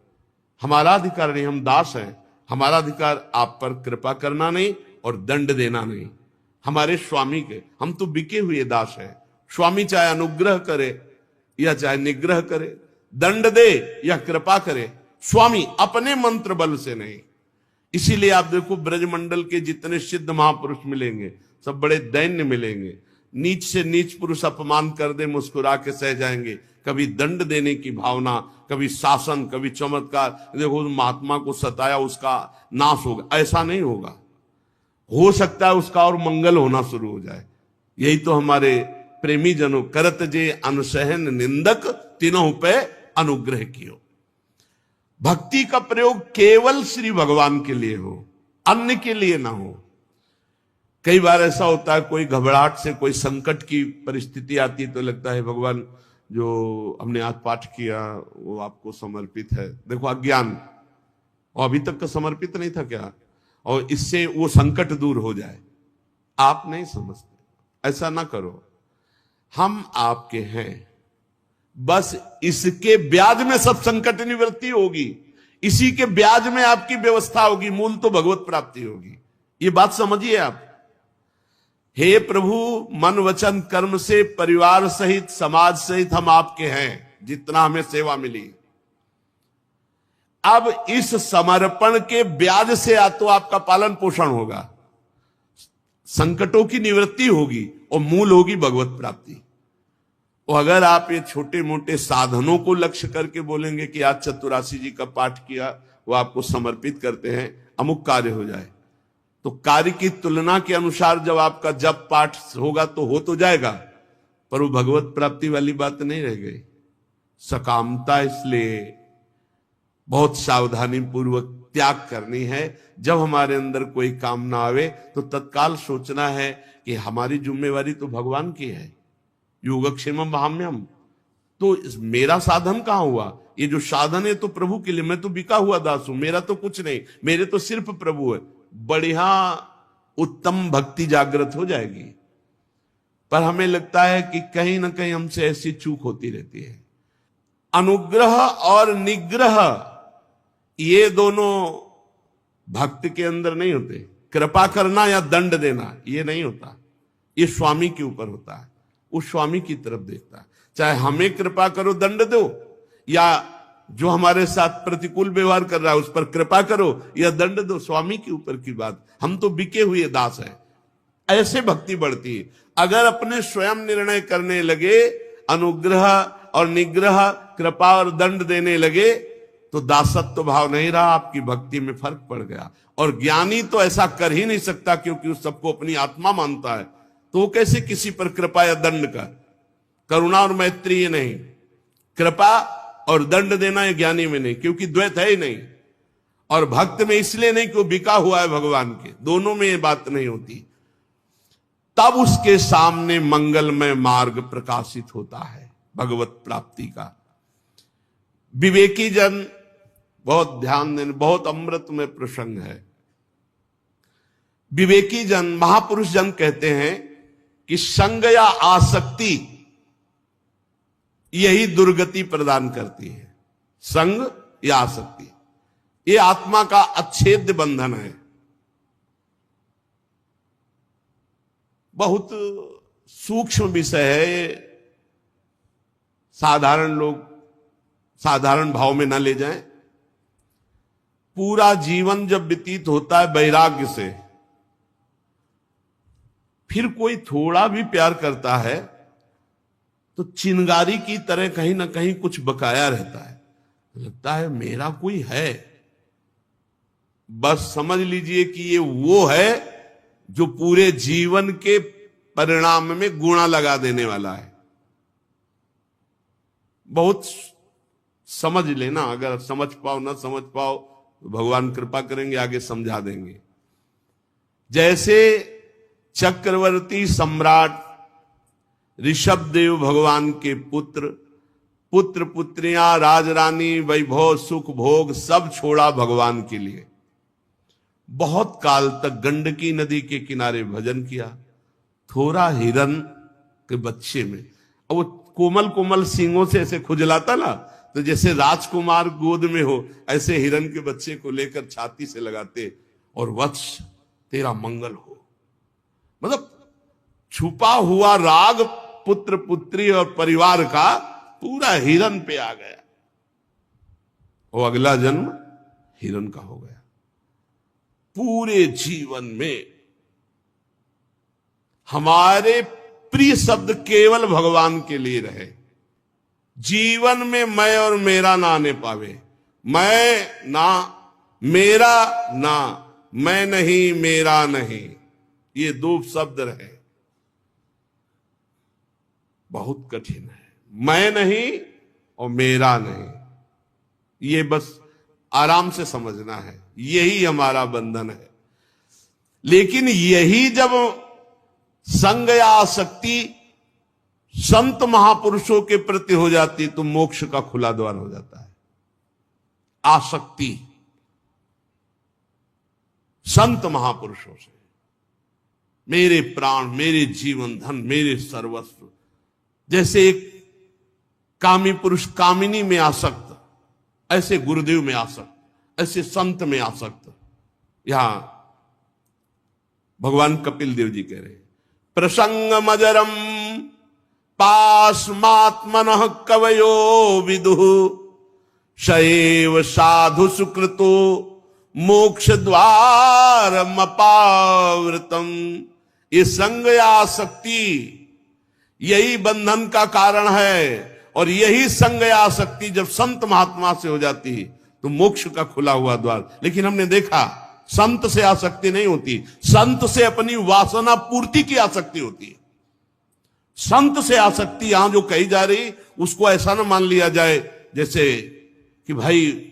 हमारा अधिकार नहीं, हम दास हैं। हमारा अधिकार आप पर कृपा करना नहीं और दंड देना नहीं। हमारे स्वामी के, हम तो बिके हुए दास हैं। स्वामी चाहे अनुग्रह करे या चाहे निग्रह करे, दंड दे या कृपा करे, स्वामी अपने मंत्र बल से नहीं। इसीलिए आप देखो ब्रजमंडल के जितने सिद्ध महापुरुष मिलेंगे सब बड़े दैन्य मिलेंगे। नीच से नीच पुरुष अपमान कर दे मुस्कुरा के सह जाएंगे। कभी दंड देने की भावना, कभी शासन, कभी चमत्कार। देखो उस महात्मा को सताया, उसका नाश होगा, ऐसा नहीं होगा। हो सकता है उसका और मंगल होना शुरू हो जाए। यही तो हमारे प्रेमी जनों करत जे अनुसहन निंदक तीनों पे अनुग्रह कियो। भक्ति का प्रयोग केवल श्री भगवान के लिए हो, अन्य के लिए ना हो। कई बार ऐसा होता है, कोई घबराहट से कोई संकट की परिस्थिति आती है तो लगता है भगवान जो हमने आज पाठ किया वो आपको समर्पित है। देखो अज्ञान, और अभी तक का समर्पित नहीं था क्या, और इससे वो संकट दूर हो जाए। आप नहीं समझते, ऐसा ना करो। हम आपके हैं, बस इसके ब्याज में सब संकट निवृत्ति होगी, इसी के ब्याज में आपकी व्यवस्था होगी, मूल तो भगवत प्राप्ति होगी। ये बात समझिए आप। हे प्रभु, मन वचन कर्म से परिवार सहित समाज सहित हम आपके हैं, जितना हमें सेवा मिली। अब इस समर्पण के ब्याज से या तो आपका पालन पोषण होगा, संकटों की निवृत्ति होगी और मूल होगी भगवत प्राप्ति। और अगर आप ये छोटे मोटे साधनों को लक्ष्य करके बोलेंगे कि आज चतुरासी जी का पाठ किया, वो आपको समर्पित करते हैं, अमुक कार्य हो जाए, तो कार्य की तुलना के अनुसार जब आपका जप पाठ होगा तो हो तो जाएगा, पर वो भगवत प्राप्ति वाली बात नहीं रह गई। सकामता इसलिए बहुत सावधानी पूर्वक त्याग करनी है। जब हमारे अंदर कोई कामना आवे तो तत्काल सोचना है कि हमारी जिम्मेवारी तो भगवान की है। योगक्षेमम वहाम्यम, तो मेरा साधन कहां हुआ? ये जो साधन है तो प्रभु के लिए, मैं तो बिका हुआ दास हूं, मेरा तो कुछ नहीं, मेरे तो सिर्फ प्रभु है। बढ़िया उत्तम भक्ति जागृत हो जाएगी। पर हमें लगता है कि कहीं ना कहीं हमसे ऐसी चूक होती रहती है। अनुग्रह और निग्रह ये दोनों भक्त के अंदर नहीं होते। कृपा करना या दंड देना ये नहीं होता, ये स्वामी के ऊपर होता है। वो स्वामी की तरफ देखता है। चाहे हमें कृपा करो दंड दो, या जो हमारे साथ प्रतिकूल व्यवहार कर रहा है उस पर कृपा करो या दंड दो, स्वामी के ऊपर की बात। हम तो बिके हुए दास हैं। ऐसे भक्ति बढ़ती है। अगर अपने स्वयं निर्णय करने लगे, अनुग्रह और निग्रह, कृपा और दंड देने लगे, तो दासत्व भाव नहीं रहा, आपकी भक्ति में फर्क पड़ गया। और ज्ञानी तो ऐसा कर ही नहीं सकता, क्योंकि उस सबको अपनी आत्मा मानता है, तो वो कैसे किसी पर कृपा या दंड कर। करुणा और मैत्री ये नहीं, कृपा और दंड देना ये ज्ञानी में नहीं, क्योंकि द्वैत है ही नहीं। और भक्त में इसलिए नहीं कि वो बिका हुआ है भगवान के, दोनों में ये बात नहीं होती। तब उसके सामने मंगलमय मार्ग प्रकाशित होता है भगवत प्राप्ति का। विवेकी जन बहुत ध्यान देने, बहुत अमृत में प्रसंग है। विवेकी जन, महापुरुष जन कहते हैं कि संग या आसक्ति यही दुर्गति प्रदान करती है। संग या आसक्ति ये आत्मा का अच्छेद्य बंधन है। बहुत सूक्ष्म विषय है, साधारण लोग साधारण भाव में ना ले जाएं। पूरा जीवन जब व्यतीत होता है वैराग्य से, फिर कोई थोड़ा भी प्यार करता है तो चिंगारी की तरह कहीं ना कहीं कुछ बकाया रहता है। लगता है मेरा कोई है। बस समझ लीजिए कि ये वो है जो पूरे जीवन के परिणाम में गुणा लगा देने वाला है। बहुत समझ लेना, अगर समझ पाओ ना समझ पाओ तो भगवान कृपा करेंगे, आगे समझा देंगे। जैसे चक्रवर्ती सम्राट ऋषभदेव भगवान के पुत्र, पुत्र पुत्रियां, राजरानी, वैभव, सुख भोग सब छोड़ा भगवान के लिए। बहुत काल तक गंडकी नदी के किनारे भजन किया। थोड़ा हिरन के बच्चे में, अब वो कोमल कोमल सींगों से ऐसे खुजलाता ना, तो जैसे राजकुमार गोद में हो, ऐसे हिरण के बच्चे को लेकर छाती से लगाते और वत्स तेरा मंगल हो। मतलब छुपा हुआ राग पुत्र पुत्री और परिवार का पूरा हिरण पे आ गया। वो अगला जन्म हिरण का हो गया। पूरे जीवन में हमारे प्रिय शब्द केवल भगवान के लिए रहे। जीवन में मैं और मेरा ना आने पावे। मैं ना, मेरा ना, मैं नहीं मेरा नहीं, ये दो शब्द रहे। बहुत कठिन है। मैं नहीं और मेरा नहीं, ये बस आराम से समझना है, यही हमारा बंधन है। लेकिन यही जब संग या आसक्ति संत महापुरुषों के प्रति हो जाती तो मोक्ष का खुला द्वार हो जाता है। आसक्ति संत महापुरुषों से, मेरे प्राण, मेरे जीवन धन, मेरे सर्वस्व। जैसे एक कामी पुरुष कामिनी में आसक्त, ऐसे गुरुदेव में आसक्त, ऐसे संत में आसक्त। यहां भगवान कपिल देव जी कह रहे हैं, प्रसंग मजरम पास्मात्मनः कवयो विदुः शैव साधु सुकृतो मोक्ष द्वारम अपावृतम। ये संग या आसक्ति यही बंधन का कारण है। और यही संग या आसक्ति जब संत महात्मा से हो जाती तो मोक्ष का खुला हुआ द्वार। लेकिन हमने देखा संत से आसक्ति नहीं होती, संत से अपनी वासना पूर्ति की आसक्ति होती है। संत से आसक्ति यहां जो कही जा रही उसको ऐसा ना मान लिया जाए जैसे कि भाई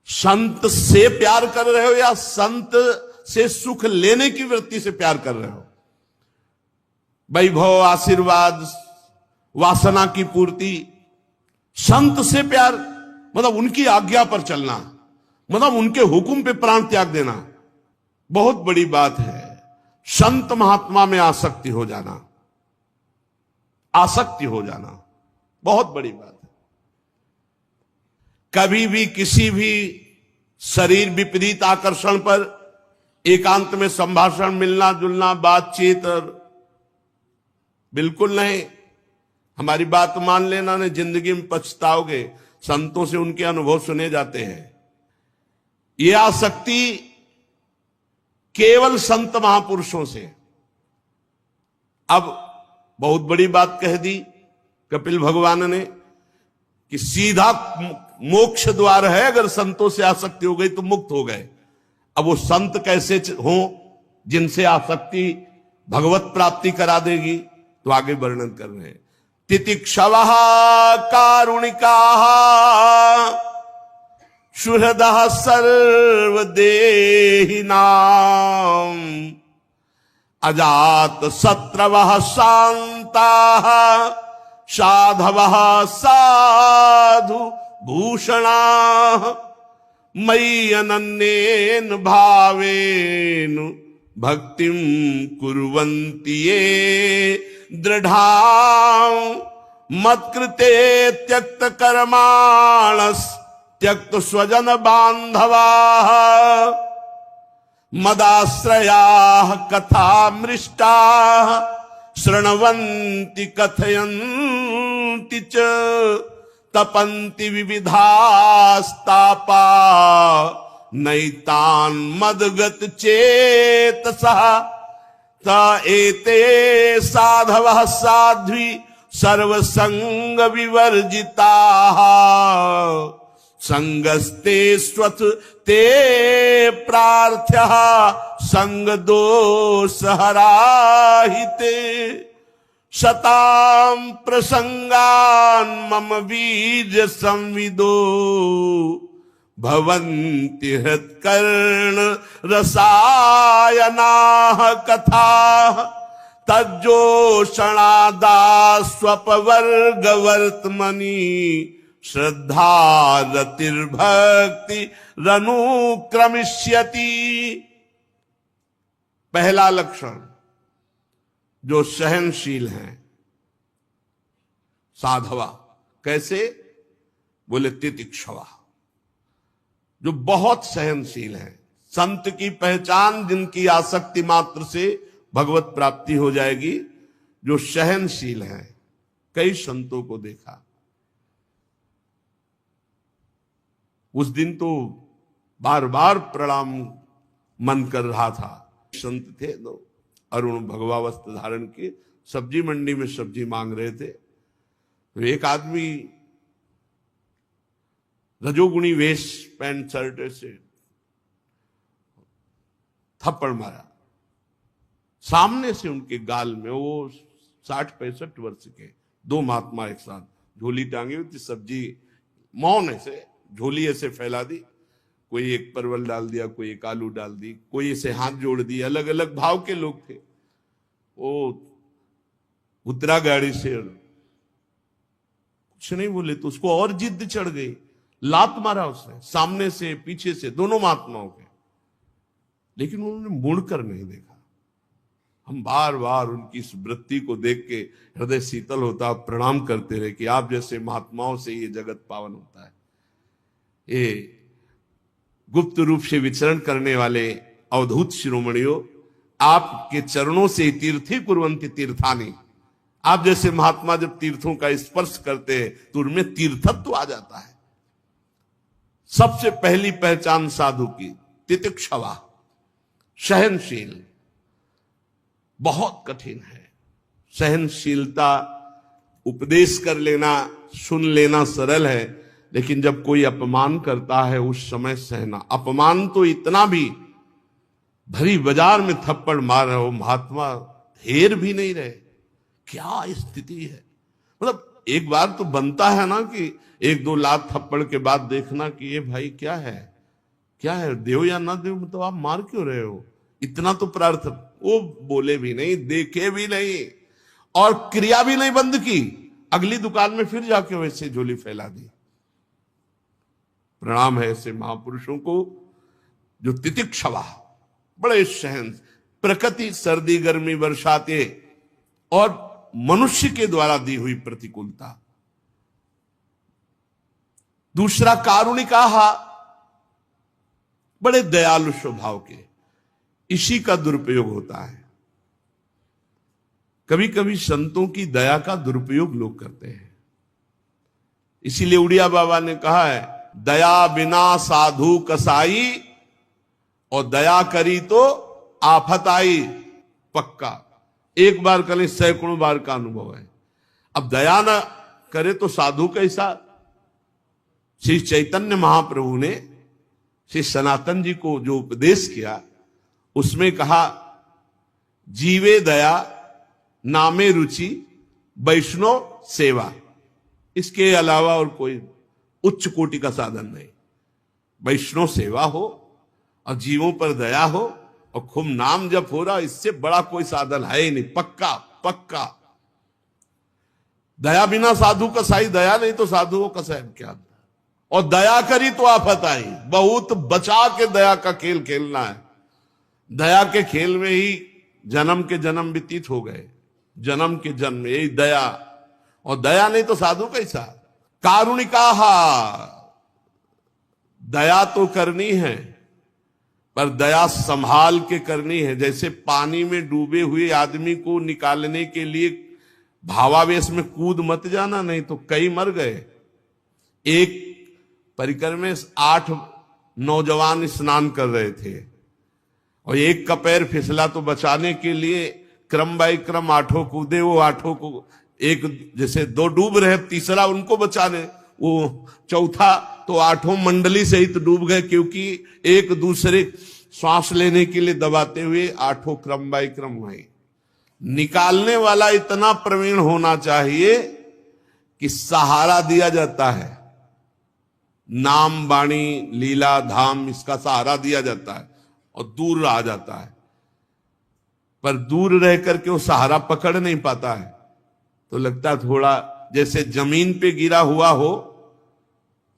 संत से प्यार कर रहे हो या संत से सुख लेने की वृत्ति से प्यार कर रहे हो। वैभव, आशीर्वाद, वासना की पूर्ति, संत से प्यार मतलब उनकी आज्ञा पर चलना, मतलब उनके हुक्म पे प्राण त्याग देना, बहुत बड़ी बात है। संत महात्मा में आसक्ति हो जाना, आसक्ति हो जाना बहुत बड़ी बात है। कभी भी किसी भी शरीर विपरीत आकर्षण पर एकांत में संभाषण, मिलना जुलना, बातचीत बिल्कुल नहीं। हमारी बात मान लेना, नहीं जिंदगी में पछताओगे। संतों से उनके अनुभव सुने जाते हैं। यह आसक्ति केवल संत महापुरुषों से। अब बहुत बड़ी बात कह दी कपिल भगवान ने कि सीधा मोक्ष द्वार है, अगर संतों से आसक्ति हो गई तो मुक्त हो गए। अब वो संत कैसे हो जिनसे आसक्ति भगवत प्राप्ति करा देगी, तो आगे वर्णन कर रहे हैं। तितिक्षवः कारुणिकाः सुहृदः सर्वदेहिनाम् अजात शत्रवः शान्ताः साधवः साधु भूषणाः मयि अनन्येन भावेन भक्तिं कुर्वन्ति ये दृढ़ां मत्कृते त्यक्त कर्माणस् त्यक्त स्वजन बांधवाः मदाश्रयाः कथामृष्टाः शृण्वन्ति कथयन्ति च तपन्ति विविधास्तापा नैतान् मदगत चेतसः त एते साधवः साध्वी सर्वसंग विवर्जिताः संगस्ते स्वथ ते प्रार्थ्यः संग दोषहराहिते शतां प्रसंगान् मम बीज संविदो भवन्ति हृत्कर्ण रसायनाः कथाः तज्जोषणादास्वपवर्गवर्त्मनि श्रद्धा रतिर्भक्ति रनुक्रमिष्यति। पहला लक्षण जो सहनशील हैं साधवा, कैसे? बोले तितिक्षवा, जो बहुत सहनशील है। संत की पहचान जिनकी आसक्ति मात्र से भगवत प्राप्ति हो जाएगी, जो सहनशील है। कई संतों को देखा, उस दिन तो बार बार प्रणाम मन कर रहा था। संत थे दो, अरुण भगवा वस्त्र धारण के, सब्जी मंडी में सब्जी मांग रहे थे। तो एक आदमी रजोगुणी वेश, पैंट शर्ट से थप्पड़ मारा सामने से उनके गाल में। वो 60-65 वर्ष के दो महात्मा एक साथ, झोली टांगी हुई थी, सब्जी मौन ऐसे झोली ऐसे फैला दी, कोई एक परवल डाल दिया, कोई एक आलू डाल दी, कोई ऐसे हाथ जोड़ दिए। अलग अलग भाव के लोग थे। वो उतरा गाड़ी से, कुछ नहीं बोले तो उसको और जिद चढ़ गई, लात मारा उसने सामने से पीछे से, दोनों महात्माओं के। लेकिन उन्होंने मुड़कर नहीं देखा। हम बार बार उनकी इस वृत्ति को देख के हृदय शीतल होता, प्रणाम करते रहे कि आप जैसे महात्माओं से ये जगत पावन होता है। ये गुप्त रूप से विचरण करने वाले अवधूत शिरोमणियों, आपके चरणों से तीर्थी कुर्वन्ति तीर्थानि। आप जैसे महात्मा जब तीर्थों का स्पर्श करते हैं तो उनमें तीर्थत्व आ जाता है। सबसे पहली पहचान साधु की तितिक्षवा, सहनशील। बहुत कठिन है सहनशीलता। उपदेश कर लेना, सुन लेना सरल है, लेकिन जब कोई अपमान करता है उस समय सहना। अपमान तो इतना भी, भरी बाजार में थप्पड़ मार रहे हो, महात्मा धेर भी नहीं रहे। क्या स्थिति है। मतलब एक बार तो बनता है ना कि 1-2 लाख थप्पड़ के बाद देखना कि ये भाई क्या है, क्या है, देव या ना देव, मतलब आप मार क्यों रहे हो। इतना तो प्रार्थना। वो बोले भी नहीं, देखे भी नहीं, और क्रिया भी नहीं बंद की। अगली दुकान में फिर जाके वैसे झोली फैला दी। प्रणाम है ऐसे महापुरुषों को जो तितिक्षवा, बड़े सहन। प्रकृति सर्दी गर्मी बरसाते और मनुष्य के द्वारा दी हुई प्रतिकूलता। दूसरा कारुणिकाहा, बड़े दयालु स्वभाव के। इसी का दुरुपयोग होता है। कभी कभी संतों की दया का दुरुपयोग लोग करते हैं। इसीलिए उड़िया बाबा ने कहा है, दया बिना साधु कसाई, और दया करी तो आफत आई। पक्का, एक बार करें सैकड़ों बार का अनुभव है। अब दया न करे तो साधु कैसा। श्री चैतन्य महाप्रभु ने श्री सनातन जी को जो उपदेश किया, उसमें कहा, जीवे दया नामे रुचि वैष्णव सेवा। इसके अलावा और कोई उच्च कोटि का साधन नहीं। वैष्णव सेवा हो और जीवों पर दया हो और खूब नाम जप हो रहा, इससे बड़ा कोई साधन है ही नहीं। पक्का पक्का। दया बिना साधु कसाई, दया नहीं तो साधुओं कसाई क्या। और दया करी तो आफत आई। बहुत बचा के दया का खेल खेलना है। दया के खेल में ही जन्म के जन्म व्यतीत हो गए। जन्म के जन्म यही दया, और दया नहीं तो साधु कैसा। कारुणिकाहा, दया तो करनी है, पर दया संभाल के करनी है। जैसे पानी में डूबे हुए आदमी को निकालने के लिए भावावेश में कूद मत जाना, नहीं तो कई मर गए। एक परिकर में 8 नौजवान स्नान कर रहे थे और एक का पैर फिसला, तो बचाने के लिए क्रम बाई क्रम 8 कूदे। वो 8 को एक जैसे 2 डूब रहे, तीसरा उनको बचाने, वो चौथा तो 8 मंडली सहित डूब गए, क्योंकि एक दूसरे श्वास लेने के लिए दबाते हुए 8 क्रम बाई क्रम हुए। निकालने वाला इतना प्रवीण होना चाहिए कि सहारा दिया जाता है। नाम वाणी लीला धाम, इसका सहारा दिया जाता है और दूर रहा जाता है। पर दूर रह करके वो सहारा पकड़ नहीं पाता है, तो लगता है थोड़ा जैसे जमीन पे गिरा हुआ हो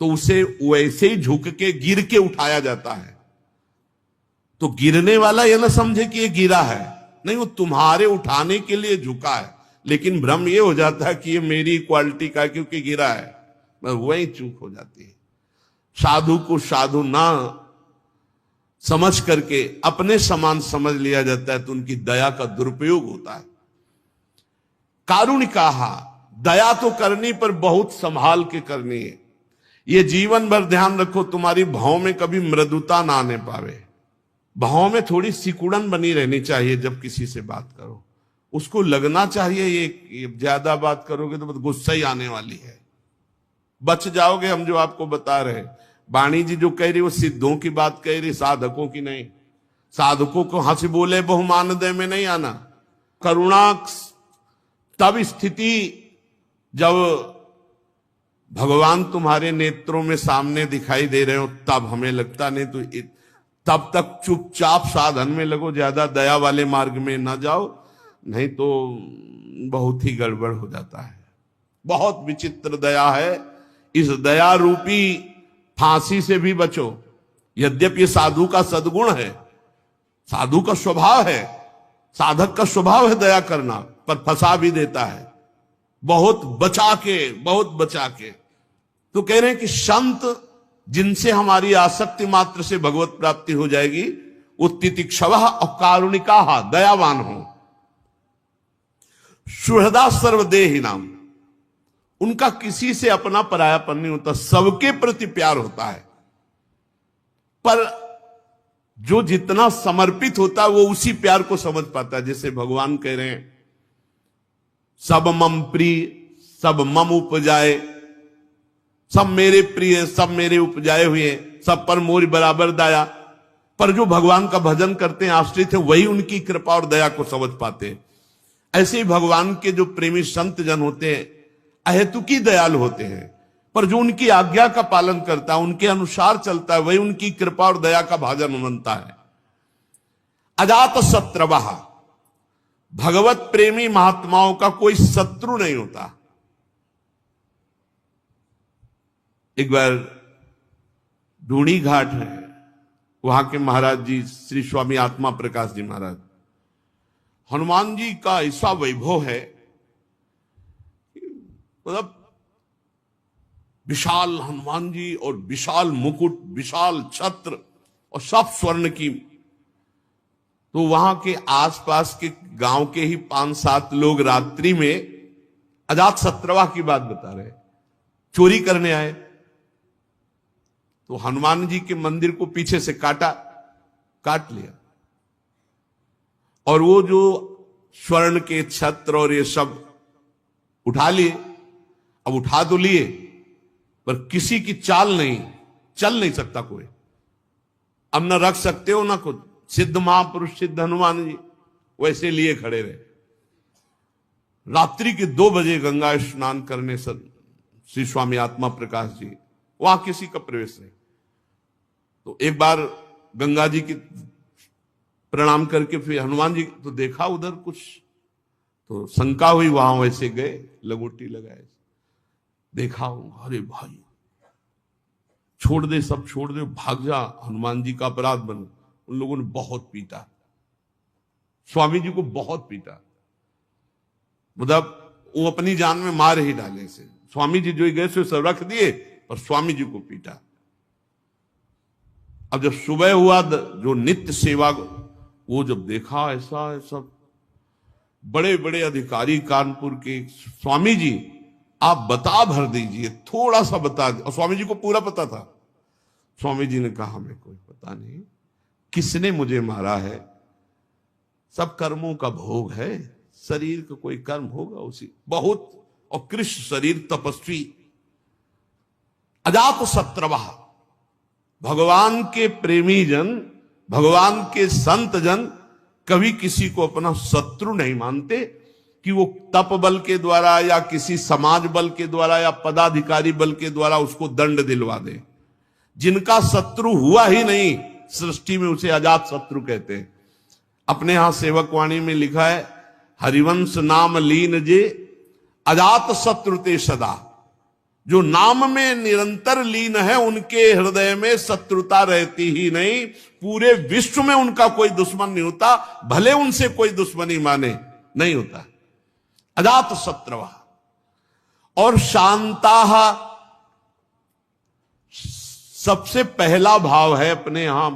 तो उसे वैसे ही झुक के गिर के उठाया जाता है। तो गिरने वाला ये ना समझे कि ये गिरा है, नहीं, वो तुम्हारे उठाने के लिए झुका है। लेकिन भ्रम ये हो जाता है कि ये मेरी क्वालिटी का है क्योंकि गिरा है। बस वही चूक हो जाती है। साधु को साधु ना समझ करके अपने समान समझ लिया जाता है तो उनकी दया का दुरुपयोग होता है। कारुणिकाः, दया तो करनी पर बहुत संभाल के करनी है। ये जीवन भर ध्यान रखो तुम्हारी भाव में कभी मृदुता ना आने पावे। भाव में थोड़ी सिकुड़न बनी रहनी चाहिए। जब किसी से बात करो उसको लगना चाहिए ये ज्यादा बात करोगे तो गुस्सा ही आने वाली है, बच जाओगे। हम जो आपको बता रहे, वाणी जी जो कह रही वो सिद्धों की बात कह रही, साधकों की नहीं। साधकों को हंस बोले बहुमान दे में नहीं आना। करुणा तब स्थिति जब भगवान तुम्हारे नेत्रों में सामने दिखाई दे रहे हो तब हमें लगता, नहीं तो तब तक चुपचाप साधन में लगो, ज्यादा दया वाले मार्ग में ना जाओ, नहीं तो बहुत ही गड़बड़ हो जाता है। बहुत विचित्र दया है। इस दया रूपी फांसी से भी बचो। यद्यपि ये साधु का सद्गुण है, साधु का स्वभाव है, साधक का स्वभाव है दया करना, पर फंसा भी देता है। बहुत बचा के तो कह रहे हैं कि संत जिनसे हमारी आसक्ति मात्र से भगवत प्राप्ति हो जाएगी वो तितिक्षवः और कारुणिकाः, दयावान हो। सुहृदा सर्वदेहिनाम, उनका किसी से अपना परायापन नहीं होता, सबके प्रति प्यार होता है। पर जो जितना समर्पित होता है वो उसी प्यार को समझ पाता है। जैसे भगवान कह रहे हैं सब मम प्रिय सब मम उपजाए, सब मेरे प्रिय सब मेरे उपजाए हुए, सब पर मोर बराबर दया। पर जो भगवान का भजन करते हैं, आश्रित है, वही उनकी कृपा और दया को समझ पाते हैं। ऐसे ही भगवान के जो प्रेमी संत जन होते हैं अहेतुकी दयालु होते हैं, पर जो उनकी आज्ञा का पालन करता है, उनके अनुसार चलता है, वही उनकी कृपा और दया का भाजन बनता है। अजात शत्रवः, भगवत प्रेमी महात्माओं का कोई शत्रु नहीं होता। एक बार ढूंढी घाट है, वहां के महाराज जी श्री स्वामी आत्मा प्रकाश जी महाराज, हनुमान जी का ऐसा वैभव है, मतलब विशाल हनुमान जी और विशाल मुकुट, विशाल छत्र और सब स्वर्ण की। तो वहां के आसपास के गांव के ही 5-7 लोग रात्रि में अजात शत्रवा की बात बता रहे, चोरी करने आए। तो हनुमान जी के मंदिर को पीछे से काट लिया, और वो जो स्वर्ण के छत्र और ये सब उठा लिए। अब उठा तो लिए, पर किसी की चाल नहीं, चल नहीं सकता कोई। अब न रख सकते हो ना कुछ। सिद्ध महापुरुष सिद्ध हनुमान जी वैसे लिए खड़े रहे। रात्रि के 2 बजे गंगा स्नान करने श्री स्वामी आत्मा प्रकाश जी, वहां किसी का प्रवेश नहीं। तो एक बार गंगा जी की प्रणाम करके फिर हनुमान जी तो देखा उधर कुछ, तो शंका हुई, वहां वैसे गए, लगोटी लगाए, देखा, अरे भाई छोड़ दे, सब छोड़ दे, भाग जा, हनुमान जी का अपराध बन। उन लोगों ने बहुत पीटा, स्वामी जी को बहुत पीटा, मतलब वो अपनी जान में मार ही डाले से। स्वामी जी जो गए से सब रख दिए, और स्वामी जी को पीटा। अब जब सुबह हुआ, जो नित्य सेवा, वो जब देखा ऐसा सब बड़े बड़े अधिकारी कानपुर के, स्वामी जी आप बता भर दीजिए, थोड़ा सा बता दीजिए। और स्वामी जी को पूरा पता था। स्वामी जी ने कहा हमें कोई पता नहीं, किसने मुझे मारा है, सब कर्मों का भोग है, शरीर का कोई कर्म होगा उसी, बहुत, और कृष्ण शरीर तपस्वी। अजात शत्रवः, भगवान के प्रेमी जन, भगवान के संत जन कभी किसी को अपना शत्रु नहीं मानते कि वो तप बल के द्वारा या किसी समाज बल के द्वारा या पदाधिकारी बल के द्वारा उसको दंड दिलवा दे। जिनका शत्रु हुआ ही नहीं सृष्टि में, उसे अजात शत्रु कहते हैं। अपने यहां सेवक वाणी में लिखा है, हरिवंश नाम लीन जे अजात शत्रु ते सदा। जो नाम में निरंतर लीन है उनके हृदय में शत्रुता रहती ही नहीं। पूरे विश्व में उनका कोई दुश्मन नहीं होता, भले उनसे कोई दुश्मनी माने, नहीं होता। अजात शत्रवः। और शांताः, सबसे पहला भाव है अपने यहां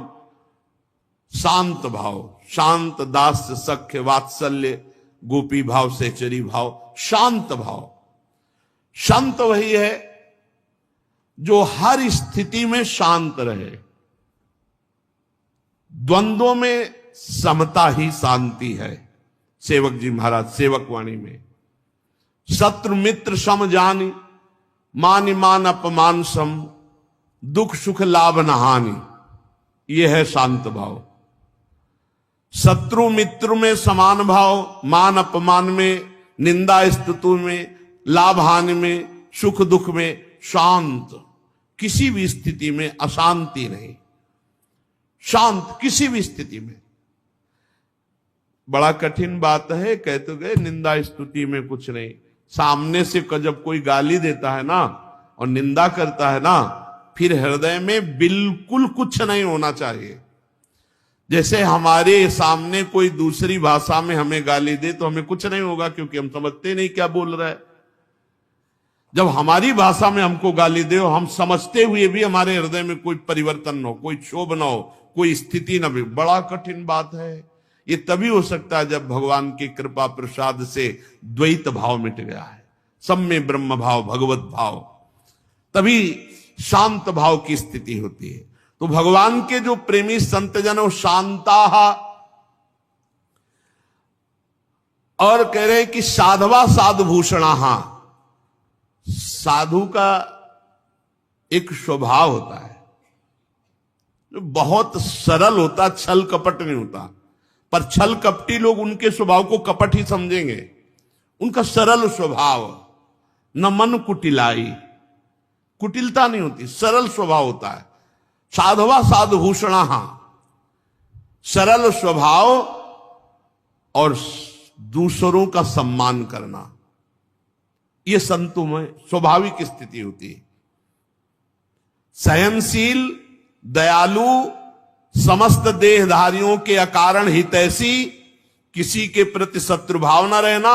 शांत भाव, शांत दास्य सख्य वात्सल्य गोपी भाव सहचरी भाव, शांत भाव। शांत वही है जो हर स्थिति में शांत रहे। द्वंद्वों में समता ही शांति है। सेवक जी महाराज सेवक वाणी में, शत्रु मित्र सम जानी, मान मान अपमान सम, दुख सुख लाभ न हानि, यह है शांत भाव। शत्रु मित्र में समान भाव, मान अपमान में, निंदा स्तुति में, लाभ हानि में, सुख दुख में शांत। किसी भी स्थिति में अशांति नहीं, शांत किसी भी स्थिति में। बड़ा कठिन बात है, कह तो गए निंदा स्तुति में कुछ नहीं। सामने से जब कोई गाली देता है ना और निंदा करता है ना, फिर हृदय में बिल्कुल कुछ नहीं होना चाहिए। जैसे हमारे सामने कोई दूसरी भाषा में हमें गाली दे तो हमें कुछ नहीं होगा, क्योंकि हम समझते नहीं क्या बोल रहा है। जब हमारी भाषा में हमको गाली दे और हम समझते हुए भी हमारे हृदय में कोई परिवर्तन न हो, कोई क्षोभ न हो, कोई स्थिति न भी, बड़ा कठिन बात है। ये तभी हो सकता है जब भगवान की कृपा प्रसाद से द्वैत भाव मिट गया है, सब में ब्रह्म भाव भगवत भाव, तभी शांत भाव की स्थिति होती है। तो भगवान के जो प्रेमी संत जन वो शांता, और कह रहे कि साधवा साधुभूषणा, साधु का एक स्वभाव होता है जो बहुत सरल होता, छल कपट नहीं होता। पर छल कपटी लोग उनके स्वभाव को कपट ही समझेंगे। उनका सरल स्वभाव, न मन कुटिलाई, कुटिलता नहीं होती, सरल स्वभाव होता है। साधवा साधुभूषणा, सरल स्वभाव और दूसरों का सम्मान करना, यह संतों में स्वाभाविक स्थिति होती है। सहनशील, दयालु, समस्त देहधारियों के अकारण हितैषी, किसी के प्रति शत्रु भाव न रहना,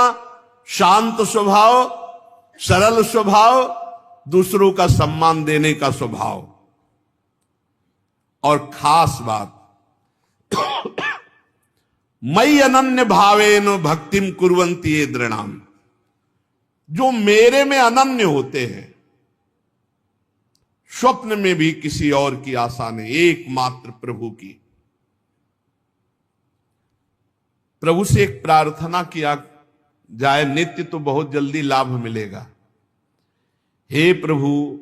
शांत स्वभाव, सरल स्वभाव, दूसरों का सम्मान देने का स्वभाव। और खास बात, मयि अनन्य भावेन भक्तिम कुर्वन्ति ये दृणाम, जो मेरे में अनन्य होते हैं, स्वप्न में भी किसी और की आशा नहीं, एकमात्र प्रभु की। प्रभु से एक प्रार्थना किया जाए नित्य तो बहुत जल्दी लाभ मिलेगा। हे प्रभु,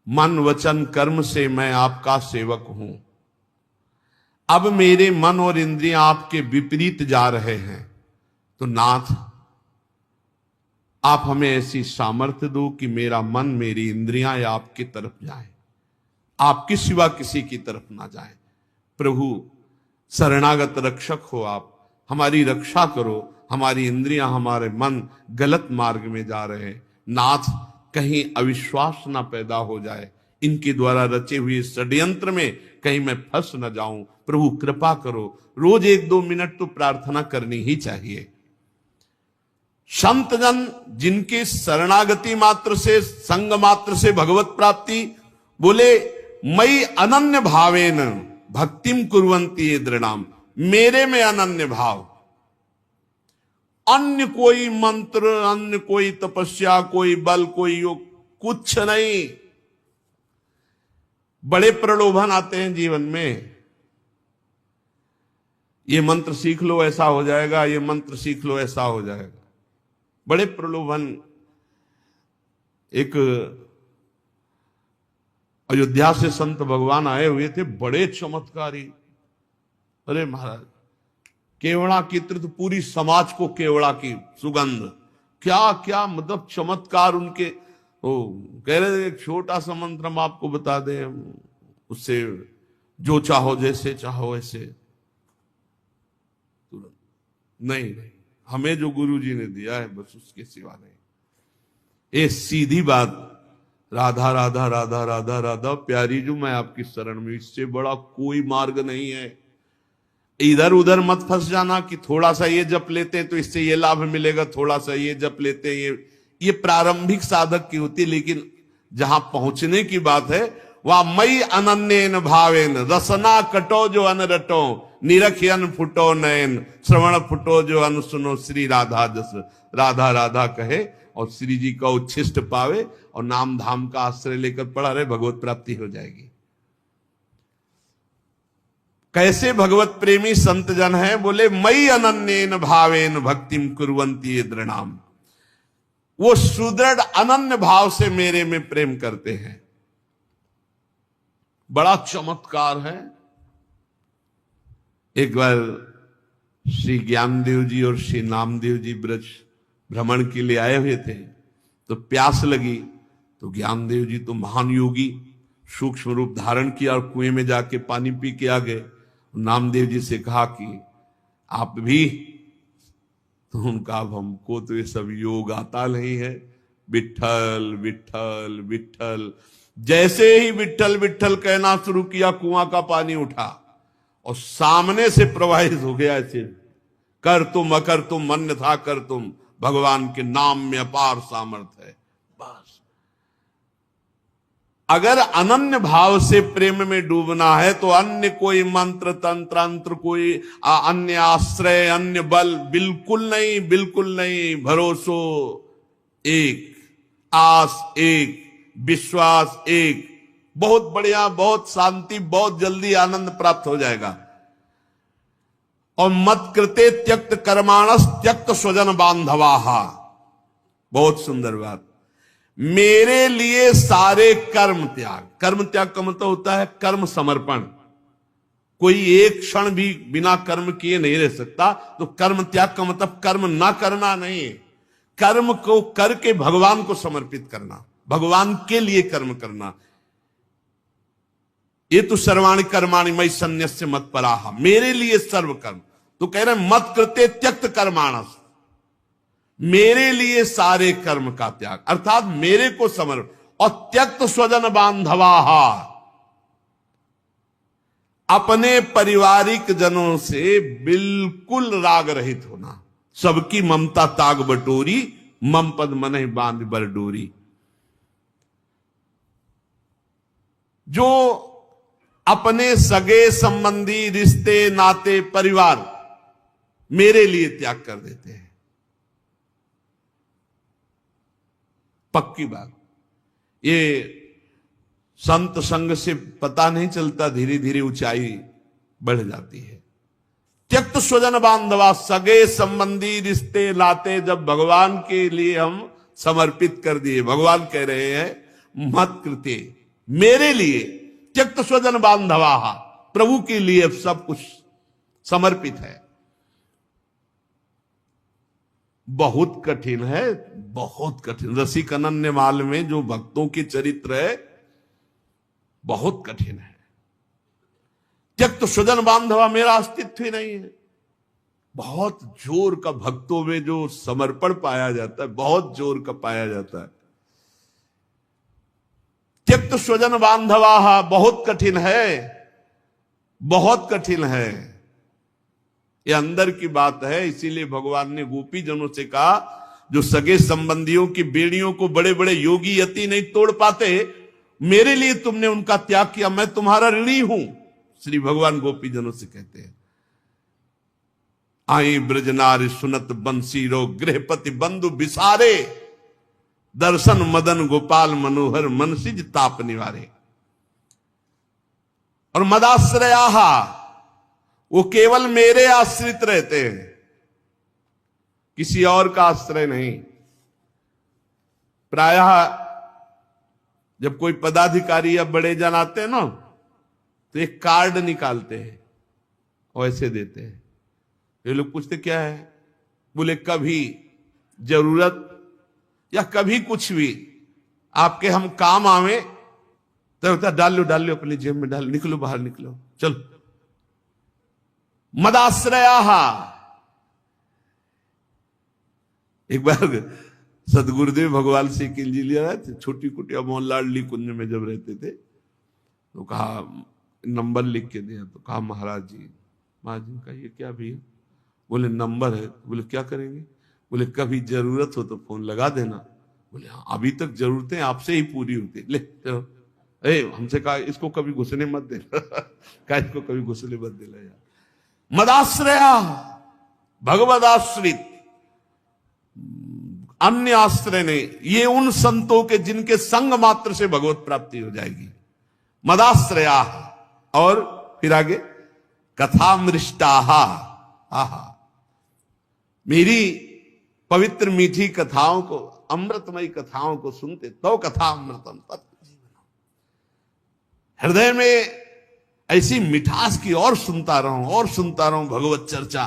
मन वचन कर्म से मैं आपका सेवक हूं, अब मेरे मन और इंद्रियां आपके विपरीत जा रहे हैं, तो नाथ आप हमें ऐसी सामर्थ्य दो कि मेरा मन मेरी इंद्रियां आपकी तरफ जाएं, आपके सिवा किसी की तरफ ना जाएं। प्रभु शरणागत रक्षक हो, आप हमारी रक्षा करो। हमारी इंद्रियां हमारे मन गलत मार्ग में जा रहे हैं, नाथ कहीं अविश्वास ना पैदा हो जाए, इनके द्वारा रचे हुए षड्यंत्र में कहीं मैं फंस न जाऊं। प्रभु कृपा करो। रोज 1-2 मिनट तो प्रार्थना करनी ही चाहिए। संत जन जिनके शरणागति मात्र से, संग मात्र से भगवत प्राप्ति, बोले मयि अनन्य भावेन भक्तिम कुर्वन्ति ये दृणाम, मेरे में अनन्य भाव। अन्य कोई मंत्र, अन्य कोई तपस्या, कोई बल, कोई योग, कुछ नहीं। बड़े प्रलोभन आते हैं जीवन में, ये मंत्र सीख लो ऐसा हो जाएगा, ये मंत्र सीख लो ऐसा हो जाएगा, बड़े प्रलोभन। एक अयोध्या से संत भगवान आए हुए थे, बड़े चमत्कारी। अरे महाराज, केवड़ा की तीर्थ, पूरी समाज को केवड़ा की सुगंध, क्या क्या मतलब चमत्कार उनके। वो कह रहे थे एक छोटा सा मंत्र हम आपको बता दें, उससे जो चाहो जैसे चाहो ऐसे। तुरंत नहीं, हमें जो गुरु जी ने दिया है बस उसके सिवा नहीं। ये सीधी बात, राधा राधा राधा राधा राधा प्यारी जो मैं आपकी शरण में, इससे बड़ा कोई मार्ग नहीं है। इधर उधर मत फंस जाना कि थोड़ा सा ये जप लेते हैं तो इससे ये लाभ मिलेगा, थोड़ा सा ये जप लेते हैं, ये प्रारंभिक साधक की होती है। लेकिन जहां पहुंचने की बात है वह मई अनन्यन भावेन रसना कटो जो अन रटो निरखियन फुटो नयन श्रवण फुटो जो अन सुनो श्री राधा जस राधा राधा कहे और श्री जी का उच्छिष्ट पावे और नाम धाम का आश्रय लेकर पढ़ा रहे, भगवत प्राप्ति हो जाएगी। कैसे भगवत प्रेमी संत जन है? बोले मई अनन्यन भावेन भक्तिम कुर्वन्ति दृढ़ाम, वो सुदृढ़ अनन्य भाव से मेरे में प्रेम करते हैं। बड़ा चमत्कार है। एक बार श्री ज्ञानदेव जी और श्री नामदेव जी ब्रज भ्रमण के लिए आए हुए थे, तो प्यास लगी, तो ज्ञानदेव जी तो महान योगी सूक्ष्म रूप धारण किया और कुएं में जाके पानी पी के आ गए। नामदेव जी से कहा कि आप भी, तो उनका अब हमको तो ये सब योग आता नहीं है। विठ्ठल विठ्ठल विठ्ठल, जैसे ही विठ्ठल विठ्ठल कहना शुरू किया, कुआं का पानी उठा और सामने से प्रवाहित हो गया। ऐसे कर तुम अकर तुम अन्य था कर तुम, भगवान के नाम में अपार सामर्थ्य है। बस अगर अनन्य भाव से प्रेम में डूबना है तो अन्य कोई मंत्र तंत्र अंत्र, कोई अन्य आश्रय, अन्य बल बिल्कुल नहीं, बिल्कुल नहीं। भरोसो एक, आस एक, विश्वास एक, बहुत बढ़िया, बहुत शांति, बहुत जल्दी आनंद प्राप्त हो जाएगा। और मत कृते त्यक्त कर्माणस त्यक्त स्वजन बांधवाहा, बहुत सुंदर बात। मेरे लिए सारे कर्म त्याग, कर्म त्याग का मतलब होता है कर्म समर्पण। कोई एक क्षण भी बिना कर्म किए नहीं रह सकता, तो कर्म त्याग का मतलब कर्म ना करना नहीं है, कर्म को करके भगवान को समर्पित करना, भगवान के लिए कर्म करना। ये तो सर्वाणि कर्माणि मयि सन्न्यस्य मत्पराः, मेरे लिए सर्व कर्म। तो कह रहे मत कृते त्यक्त कर्माणस, मेरे लिए सारे कर्म का त्याग, अर्थात मेरे को समर्पण। और त्यक्त स्वजन बांधवाहा, अपने पारिवारिक जनों से बिल्कुल राग रहित होना। सबकी ममता ताग बटोरी, मम पद मनहि बांध बर डोरी। जो अपने सगे संबंधी, रिश्ते नाते, परिवार मेरे लिए त्याग कर देते हैं, पक्की बात। ये संत संग से पता नहीं चलता, धीरे धीरे ऊंचाई बढ़ जाती है। त्यक्त स्वजन बांधवा, सगे संबंधी, रिश्ते नाते जब भगवान के लिए हम समर्पित कर दिए, भगवान कह रहे हैं मत कृते, मेरे लिए त्यक्त स्वजन बांधवा, प्रभु के लिए सब कुछ समर्पित है। बहुत कठिन है, बहुत कठिन। रसिक अनन्य माल में जो भक्तों के चरित्र है बहुत कठिन है। त्यक्त स्वजन बांधवा, मेरा अस्तित्व ही नहीं है। बहुत जोर का भक्तों में जो समर्पण पाया जाता है, बहुत जोर का पाया जाता है। त्यक्त स्वजन बांधवा बहुत कठिन है, बहुत कठिन है। ये अंदर की बात है। इसीलिए भगवान ने गोपी जनों से कहा, जो सगे संबंधियों की बेड़ियों को बड़े बड़े योगी यति नहीं तोड़ पाते, मेरे लिए तुमने उनका त्याग किया, मैं तुम्हारा ऋणी हूं। श्री भगवान गोपी जनों से कहते हैं, आई ब्रजनारी सुनत बंसी रो गृहपति बंधु बिसारे, दर्शन मदन गोपाल मनोहर मनसिज ताप निवारे। और मदाश्रयाहा, वो केवल मेरे आश्रित रहते हैं, किसी और का आश्रय नहीं। प्रायः जब कोई पदाधिकारी या बड़े जन आते हैं ना, तो एक कार्ड निकालते हैं और ऐसे देते हैं। ये लोग पूछते क्या है? बोले कभी जरूरत या कभी कुछ भी आपके हम काम आवे तो होता, डाल लो अपनी जेब में, डाल, निकलो बाहर, निकलो, चलो। मदाश्रया। एक बार सदगुरुदेव भगवान से एक इंजीनियर आए थे, छोटी कुटिया मोहनलाल कुंज में जब रहते थे, तो कहा नंबर लिख के दिया। तो कहा महाराज जी का ये क्या भी है? बोले नंबर है। बोले क्या करेंगे? बोले कभी जरूरत हो तो फोन लगा देना। बोले हाँ, अभी तक जरूरतें आपसे ही पूरी होती, ले चलो। हमसे कहा इसको कभी घुसने मत दे कहा इसको कभी घुसने मत दिला यार। मदाश्रया, भगवदाश्रित, अन्य आश्रय नहीं, ये उन संतों के जिनके संग मात्र से भगवत प्राप्ति हो जाएगी। मदाश्रया, और फिर आगे कथामृष्टाहा, आहा, मेरी पवित्र मीठी कथाओं को, अमृतमयी कथाओं को सुनते तो कथा अमृतम तत् हृदय में ऐसी मिठास की और सुनता रहूं भगवत चर्चा।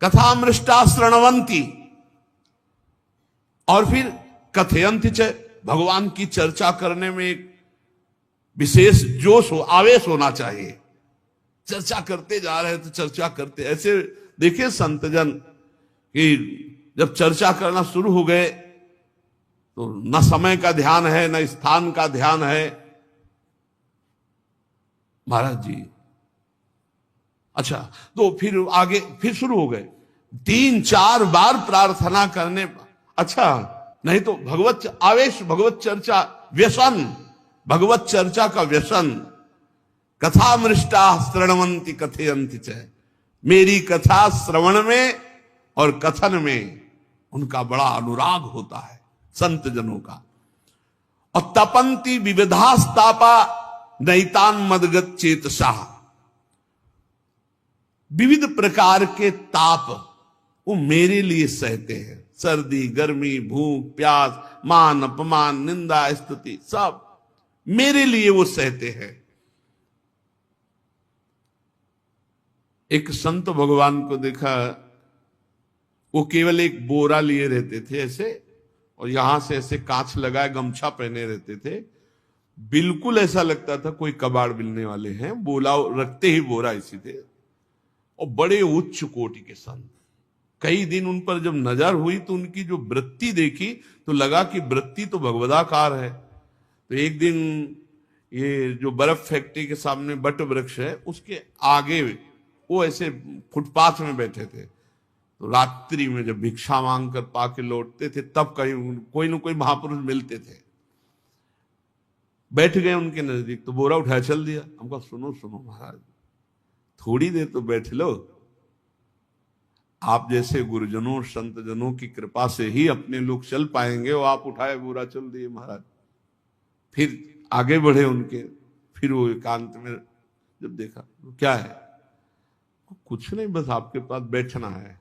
कथामृष्टा श्रणवंती, और फिर कथयंती च, भगवान की चर्चा करने में एक विशेष जोश हो, आवेश होना चाहिए। चर्चा करते जा रहे तो चर्चा करते, ऐसे देखिए संतजन कि जब चर्चा करना शुरू हो गए तो न समय का ध्यान है न स्थान का ध्यान है। महाराज जी, अच्छा, तो फिर आगे फिर शुरू हो गए, 3-4 बार प्रार्थना करने, अच्छा नहीं तो भगवत आवेश, भगवत चर्चा व्यसन, भगवत चर्चा का व्यसन। कथामृष्टा श्रणवंती कथयंती च, मेरी कथा श्रवण में और कथन में उनका बड़ा अनुराग होता है संत जनों का। और तपंती विविधास्तापा नैतान मदगत चेतसा, विविध प्रकार के ताप वो मेरे लिए सहते हैं। सर्दी, गर्मी, भूख, प्यास, मान अपमान, निंदा, स्तुति, सब मेरे लिए वो सहते हैं। एक संत भगवान को देखा, वो केवल एक बोरा लिए रहते थे ऐसे, और यहां से ऐसे कांच लगाए गमछा पहने रहते थे। बिल्कुल ऐसा लगता था कोई कबाड़ मिलने वाले हैं, बोला रखते ही बोरा इसी थे। और बड़े उच्च कोटि के संत, कई दिन उन पर जब नजर हुई तो उनकी जो वृत्ति देखी तो लगा कि वृत्ति तो भगवदाकार है। तो एक दिन ये जो बर्फ फैक्ट्री के सामने बट वृक्ष है उसके आगे वो ऐसे फुटपाथ में बैठे थे। तो रात्रि में जब भिक्षा मांग कर पाके लौटते थे तब कहीं कोई न कोई महापुरुष मिलते थे। बैठ गए उनके नजदीक, तो बोरा उठाया चल दिया। हमको सुनो सुनो महाराज, थोड़ी देर तो बैठ लो, आप जैसे गुरुजनों संत जनों की कृपा से ही अपने लोग चल पाएंगे। वो आप उठाए बोरा चल दिए महाराज। फिर आगे बढ़े उनके, फिर वो एकांत में जब देखा तो क्या है, कुछ नहीं, बस आपके पास बैठना है।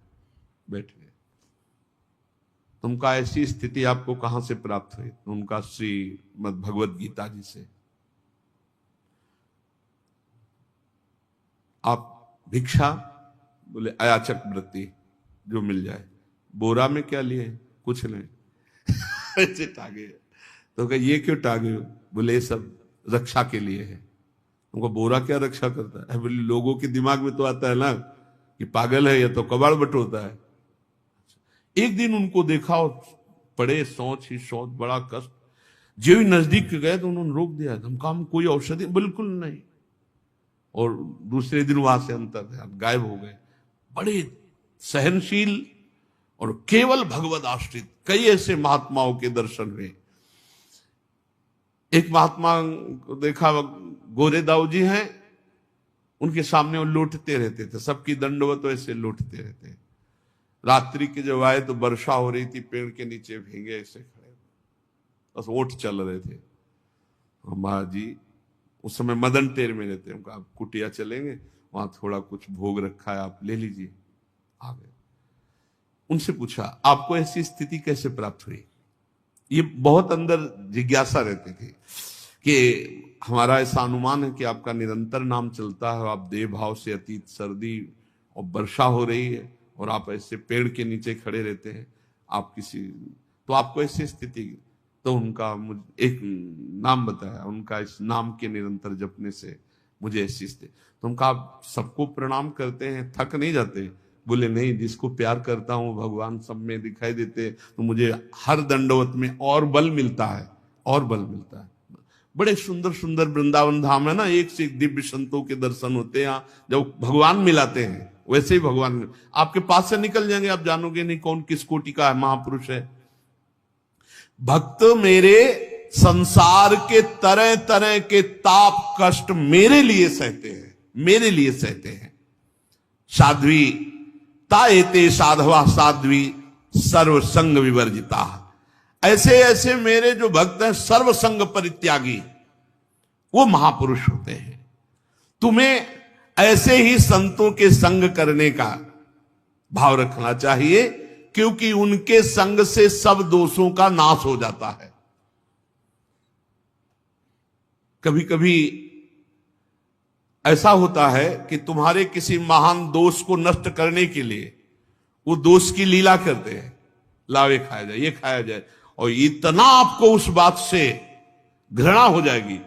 बैठ गए। तुमका ऐसी स्थिति आपको कहां से प्राप्त हुई? उनका श्रीमद् भगवद गीता जी से। आप भिक्षा, बोले अयाचक वृत्ति जो मिल जाए। बोरा में क्या लिए? कुछ नहीं ऐसे टांगे। तो कहा ये क्यों टांगे? बोले सब रक्षा के लिए है। उनको बोरा क्या रक्षा करता है? बोले लोगों के दिमाग में तो आता है ना कि पागल है या तो कबाड़ बटोरता है। एक दिन उनको देखा और पड़े सोच ही सोच, बड़ा कष्ट। जो ही नजदीक गए तो उन्होंने रोक दिया। हम काम कोई औषधि बिल्कुल नहीं। और दूसरे दिन वहां से अंतर गायब हो गए। बड़े सहनशील और केवल भगवद आश्रित कई ऐसे महात्माओं के दर्शन हुए। एक महात्मा को देखा, गोरे दाऊ जी हैं, उनके सामने वो लौटते रहते थे, सबकी दंडवत ऐसे लौटते रहते। रात्रि के जब आए तो वर्षा हो रही थी, पेड़ के नीचे भीगे ऐसे खड़े, बस ओठ चल रहे थे। महाराज जी उस समय मदन टेर में रहते हैं। आप कुटिया चलेंगे, वहां थोड़ा कुछ भोग रखा है, आप ले लीजिए। आ गए। उनसे पूछा आपको ऐसी स्थिति कैसे प्राप्त हुई? ये बहुत अंदर जिज्ञासा रहती थी कि हमारा ऐसा अनुमान है कि आपका निरंतर नाम चलता है, आप देह भाव से अतीत, सर्दी और वर्षा हो रही है और आप ऐसे पेड़ के नीचे खड़े रहते हैं, आप किसी, तो आपको ऐसी स्थिति। तो उनका मुझे एक नाम बताया, उनका इस नाम के निरंतर जपने से मुझे ऐसी स्थिति। तो उनका आप सबको प्रणाम करते हैं, थक नहीं जाते? बोले नहीं, जिसको प्यार करता हूं भगवान सब में दिखाई देते, तो मुझे हर दंडवत में और बल मिलता है, और बल मिलता है। बड़े सुंदर सुंदर वृंदावन धाम है ना, एक से एक दिव्य संतों के दर्शन होते हैं। जब भगवान मिलाते हैं वैसे ही भगवान आपके पास से निकल जाएंगे, आप जानोगे नहीं कौन किस कोटि का है, महापुरुष है। भक्त मेरे संसार के तरह तरह के ताप कष्ट मेरे लिए सहते हैं, मेरे लिए सहते हैं। साध्वी ताएते साधवा साध्वी सर्व संग विवर्जिता। ऐसे ऐसे मेरे जो भक्त हैं सर्व संग परित्यागी, वो महापुरुष होते हैं। तुम्हें ऐसे ही संतों के संग करने का भाव रखना चाहिए, क्योंकि उनके संग से सब दोषों का नाश हो जाता है। कभी कभी ऐसा होता है कि तुम्हारे किसी महान दोष को नष्ट करने के लिए वो दोष की लीला करते हैं, लाओ ये खाया जाए, ये खाया जाए, और इतना आपको उस बात से घृणा हो जाएगी,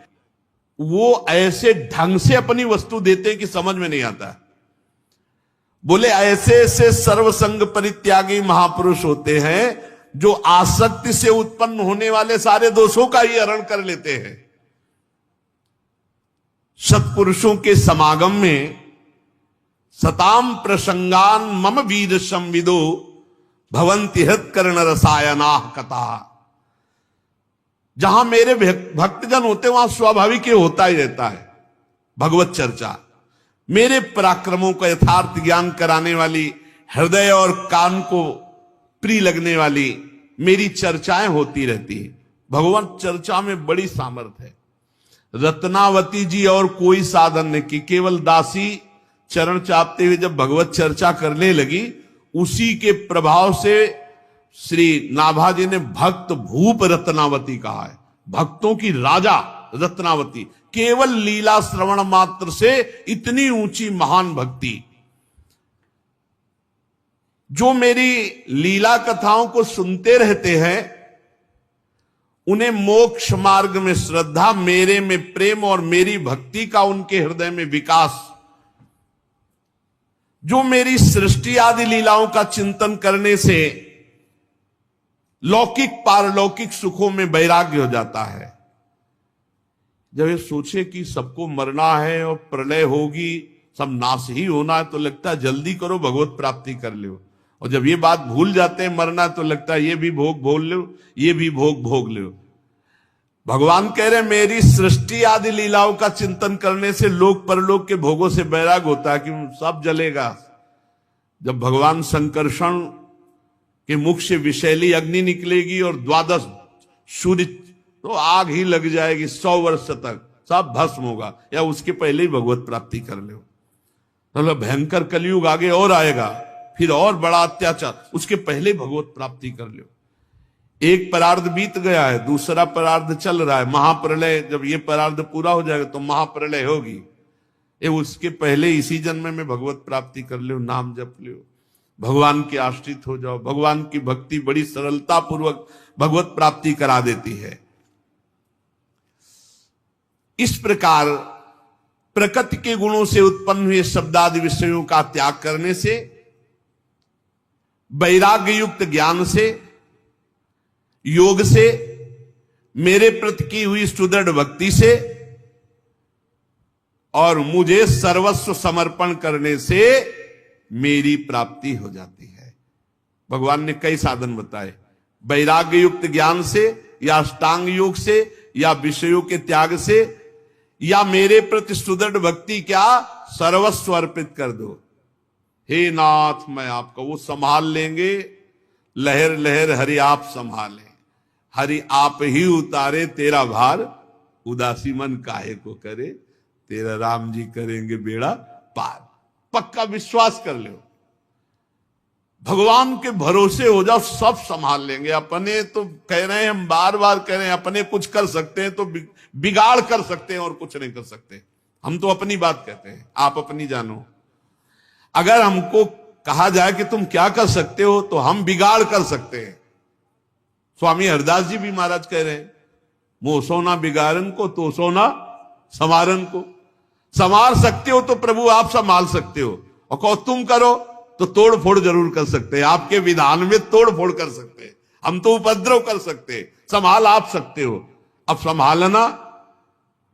वो ऐसे ढंग से अपनी वस्तु देते हैं कि समझ में नहीं आता। बोले ऐसे ऐसे सर्वसंग परित्यागी महापुरुष होते हैं जो आसक्ति से उत्पन्न होने वाले सारे दोषों का ही हरण कर लेते हैं। सत्पुरुषों के समागम में सताम प्रसंगान मम वीर संविदो भवंति हृत्कर्ण रसायना कथा। जहां मेरे भक्तजन होते वहां स्वाभाविक होता ही रहता है भगवत चर्चा। मेरे पराक्रमों का यथार्थ ज्ञान कराने वाली, हृदय और कान को प्रिय लगने वाली मेरी चर्चाएं होती रहती है। भगवान चर्चा में बड़ी सामर्थ्य है। रत्नावती जी और कोई साधन नहीं की, केवल दासी चरण चापते हुए जब भगवत चर्चा करने लगी, उसी के प्रभाव से श्री नाभाजी ने भक्त भूप रत्नावती कहा है। भक्तों की राजा रत्नावती, केवल लीला श्रवण मात्र से इतनी ऊंची महान भक्ति। जो मेरी लीला कथाओं को सुनते रहते हैं उन्हें मोक्ष मार्ग में श्रद्धा, मेरे में प्रेम और मेरी भक्ति का उनके हृदय में विकास, जो मेरी सृष्टि आदि लीलाओं का चिंतन करने से लौकिक पारलौकिक सुखों में वैराग्य हो जाता है। जब ये सोचे कि सबको मरना है और प्रलय होगी, सब नाश ही होना है, तो लगता है जल्दी करो भगवत प्राप्ति कर लो। और जब ये बात भूल जाते हैं मरना, तो लगता है ये भी भोग भोग लो, ये भी भोग भोग लो। भगवान कह रहे मेरी सृष्टि आदि लीलाओं का चिंतन करने से लोक परलोक के भोगों से वैराग होता है कि सब जलेगा। जब भगवान संकर्षण के मुख से विषैली अग्नि निकलेगी और 12 सूर्य, तो आग ही लग जाएगी, 100 वर्ष तक सब भस्म होगा, या उसके पहले ही भगवत प्राप्ति कर लो। मतलब भयंकर कलयुग आगे और आएगा, फिर और बड़ा अत्याचार, उसके पहले भगवत प्राप्ति कर लो। एक परार्ध बीत गया है, दूसरा परार्ध चल रहा है, महाप्रलय। जब ये परार्ध पूरा हो जाएगा तो महाप्रलय होगी। ये उसके पहले इसी जन्म में भगवत प्राप्ति कर लो, नाम जप लो, भगवान के आश्रित हो जाओ। भगवान की भक्ति बड़ी सरलता पूर्वक भगवत प्राप्ति करा देती है। इस प्रकार प्रकृति के गुणों से उत्पन्न हुए शब्दादि विषयों का त्याग करने से, वैराग्य युक्त ज्ञान से, योग से, मेरे प्रति की हुई सुदृढ़ भक्ति से और मुझे सर्वस्व समर्पण करने से मेरी प्राप्ति हो जाती है। भगवान ने कई साधन बताए, वैराग्य युक्त ज्ञान से, या अष्टांग योग से, या विषयों के त्याग से, या मेरे प्रति सुदृढ़ भक्ति, क्या सर्वस्व अर्पित कर दो। हे नाथ मैं आपका, वो संभाल लेंगे। लहर लहर हरि आप संभाले, हरि आप ही उतारे तेरा भार, उदासी मन काहे को करे, तेरा राम जी करेंगे बेड़ा पार। पक्का विश्वास कर लो, भगवान के भरोसे हो जाओ, सब संभाल लेंगे। अपने तो कह रहे हैं, हम बार बार कह रहे हैं, अपने कुछ कर सकते हैं तो बिगाड़ कर सकते हैं और कुछ नहीं कर सकते। हम तो अपनी बात कहते हैं, आप अपनी जानो। अगर हमको कहा जाए कि तुम क्या कर सकते हो, तो हम बिगाड़ कर सकते हैं। स्वामी हरदास जी भी महाराज कह रहे हैं, मोह सोना बिगाड़न को तो सोना संवारन को। संवार सकते हो तो प्रभु आप संभाल सकते हो, और कहो तुम करो तो तोड़ फोड़ जरूर कर सकते हैं। आपके विधान में तोड़ फोड़ कर सकते हैं, हम तो उपद्रव कर सकते हैं, संभाल आप सकते हो। अब संभालना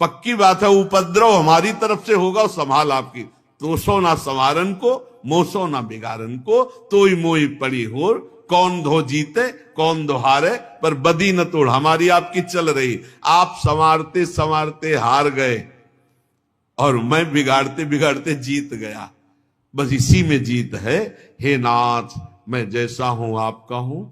पक्की बात है, उपद्रव हमारी तरफ से होगा और संभाल आपकी। तो सोना संवारन को, मोसो ना बिगाड़न को, तोई मोई पड़ी होर कौन धो जीते कौन दो हारे, पर बदी न तोड़ हमारी आपकी चल रही। आप संवारते संवारते हार गए और मैं बिगाड़ते बिगाड़ते जीत गया। बस इसी में जीत है। हे नाथ, मैं जैसा हूं आपका हूं,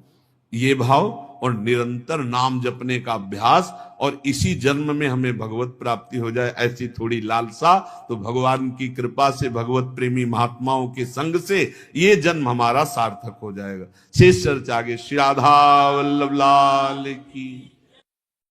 ये भाव और निरंतर नाम जपने का अभ्यास, और इसी जन्म में हमें भगवत प्राप्ति हो जाए ऐसी थोड़ी लालसा, तो भगवान की कृपा से, भगवत प्रेमी महात्माओं के संग से ये जन्म हमारा सार्थक हो जाएगा। शेष चर्चा आगे। श्री राधा वल्लभ लाल की।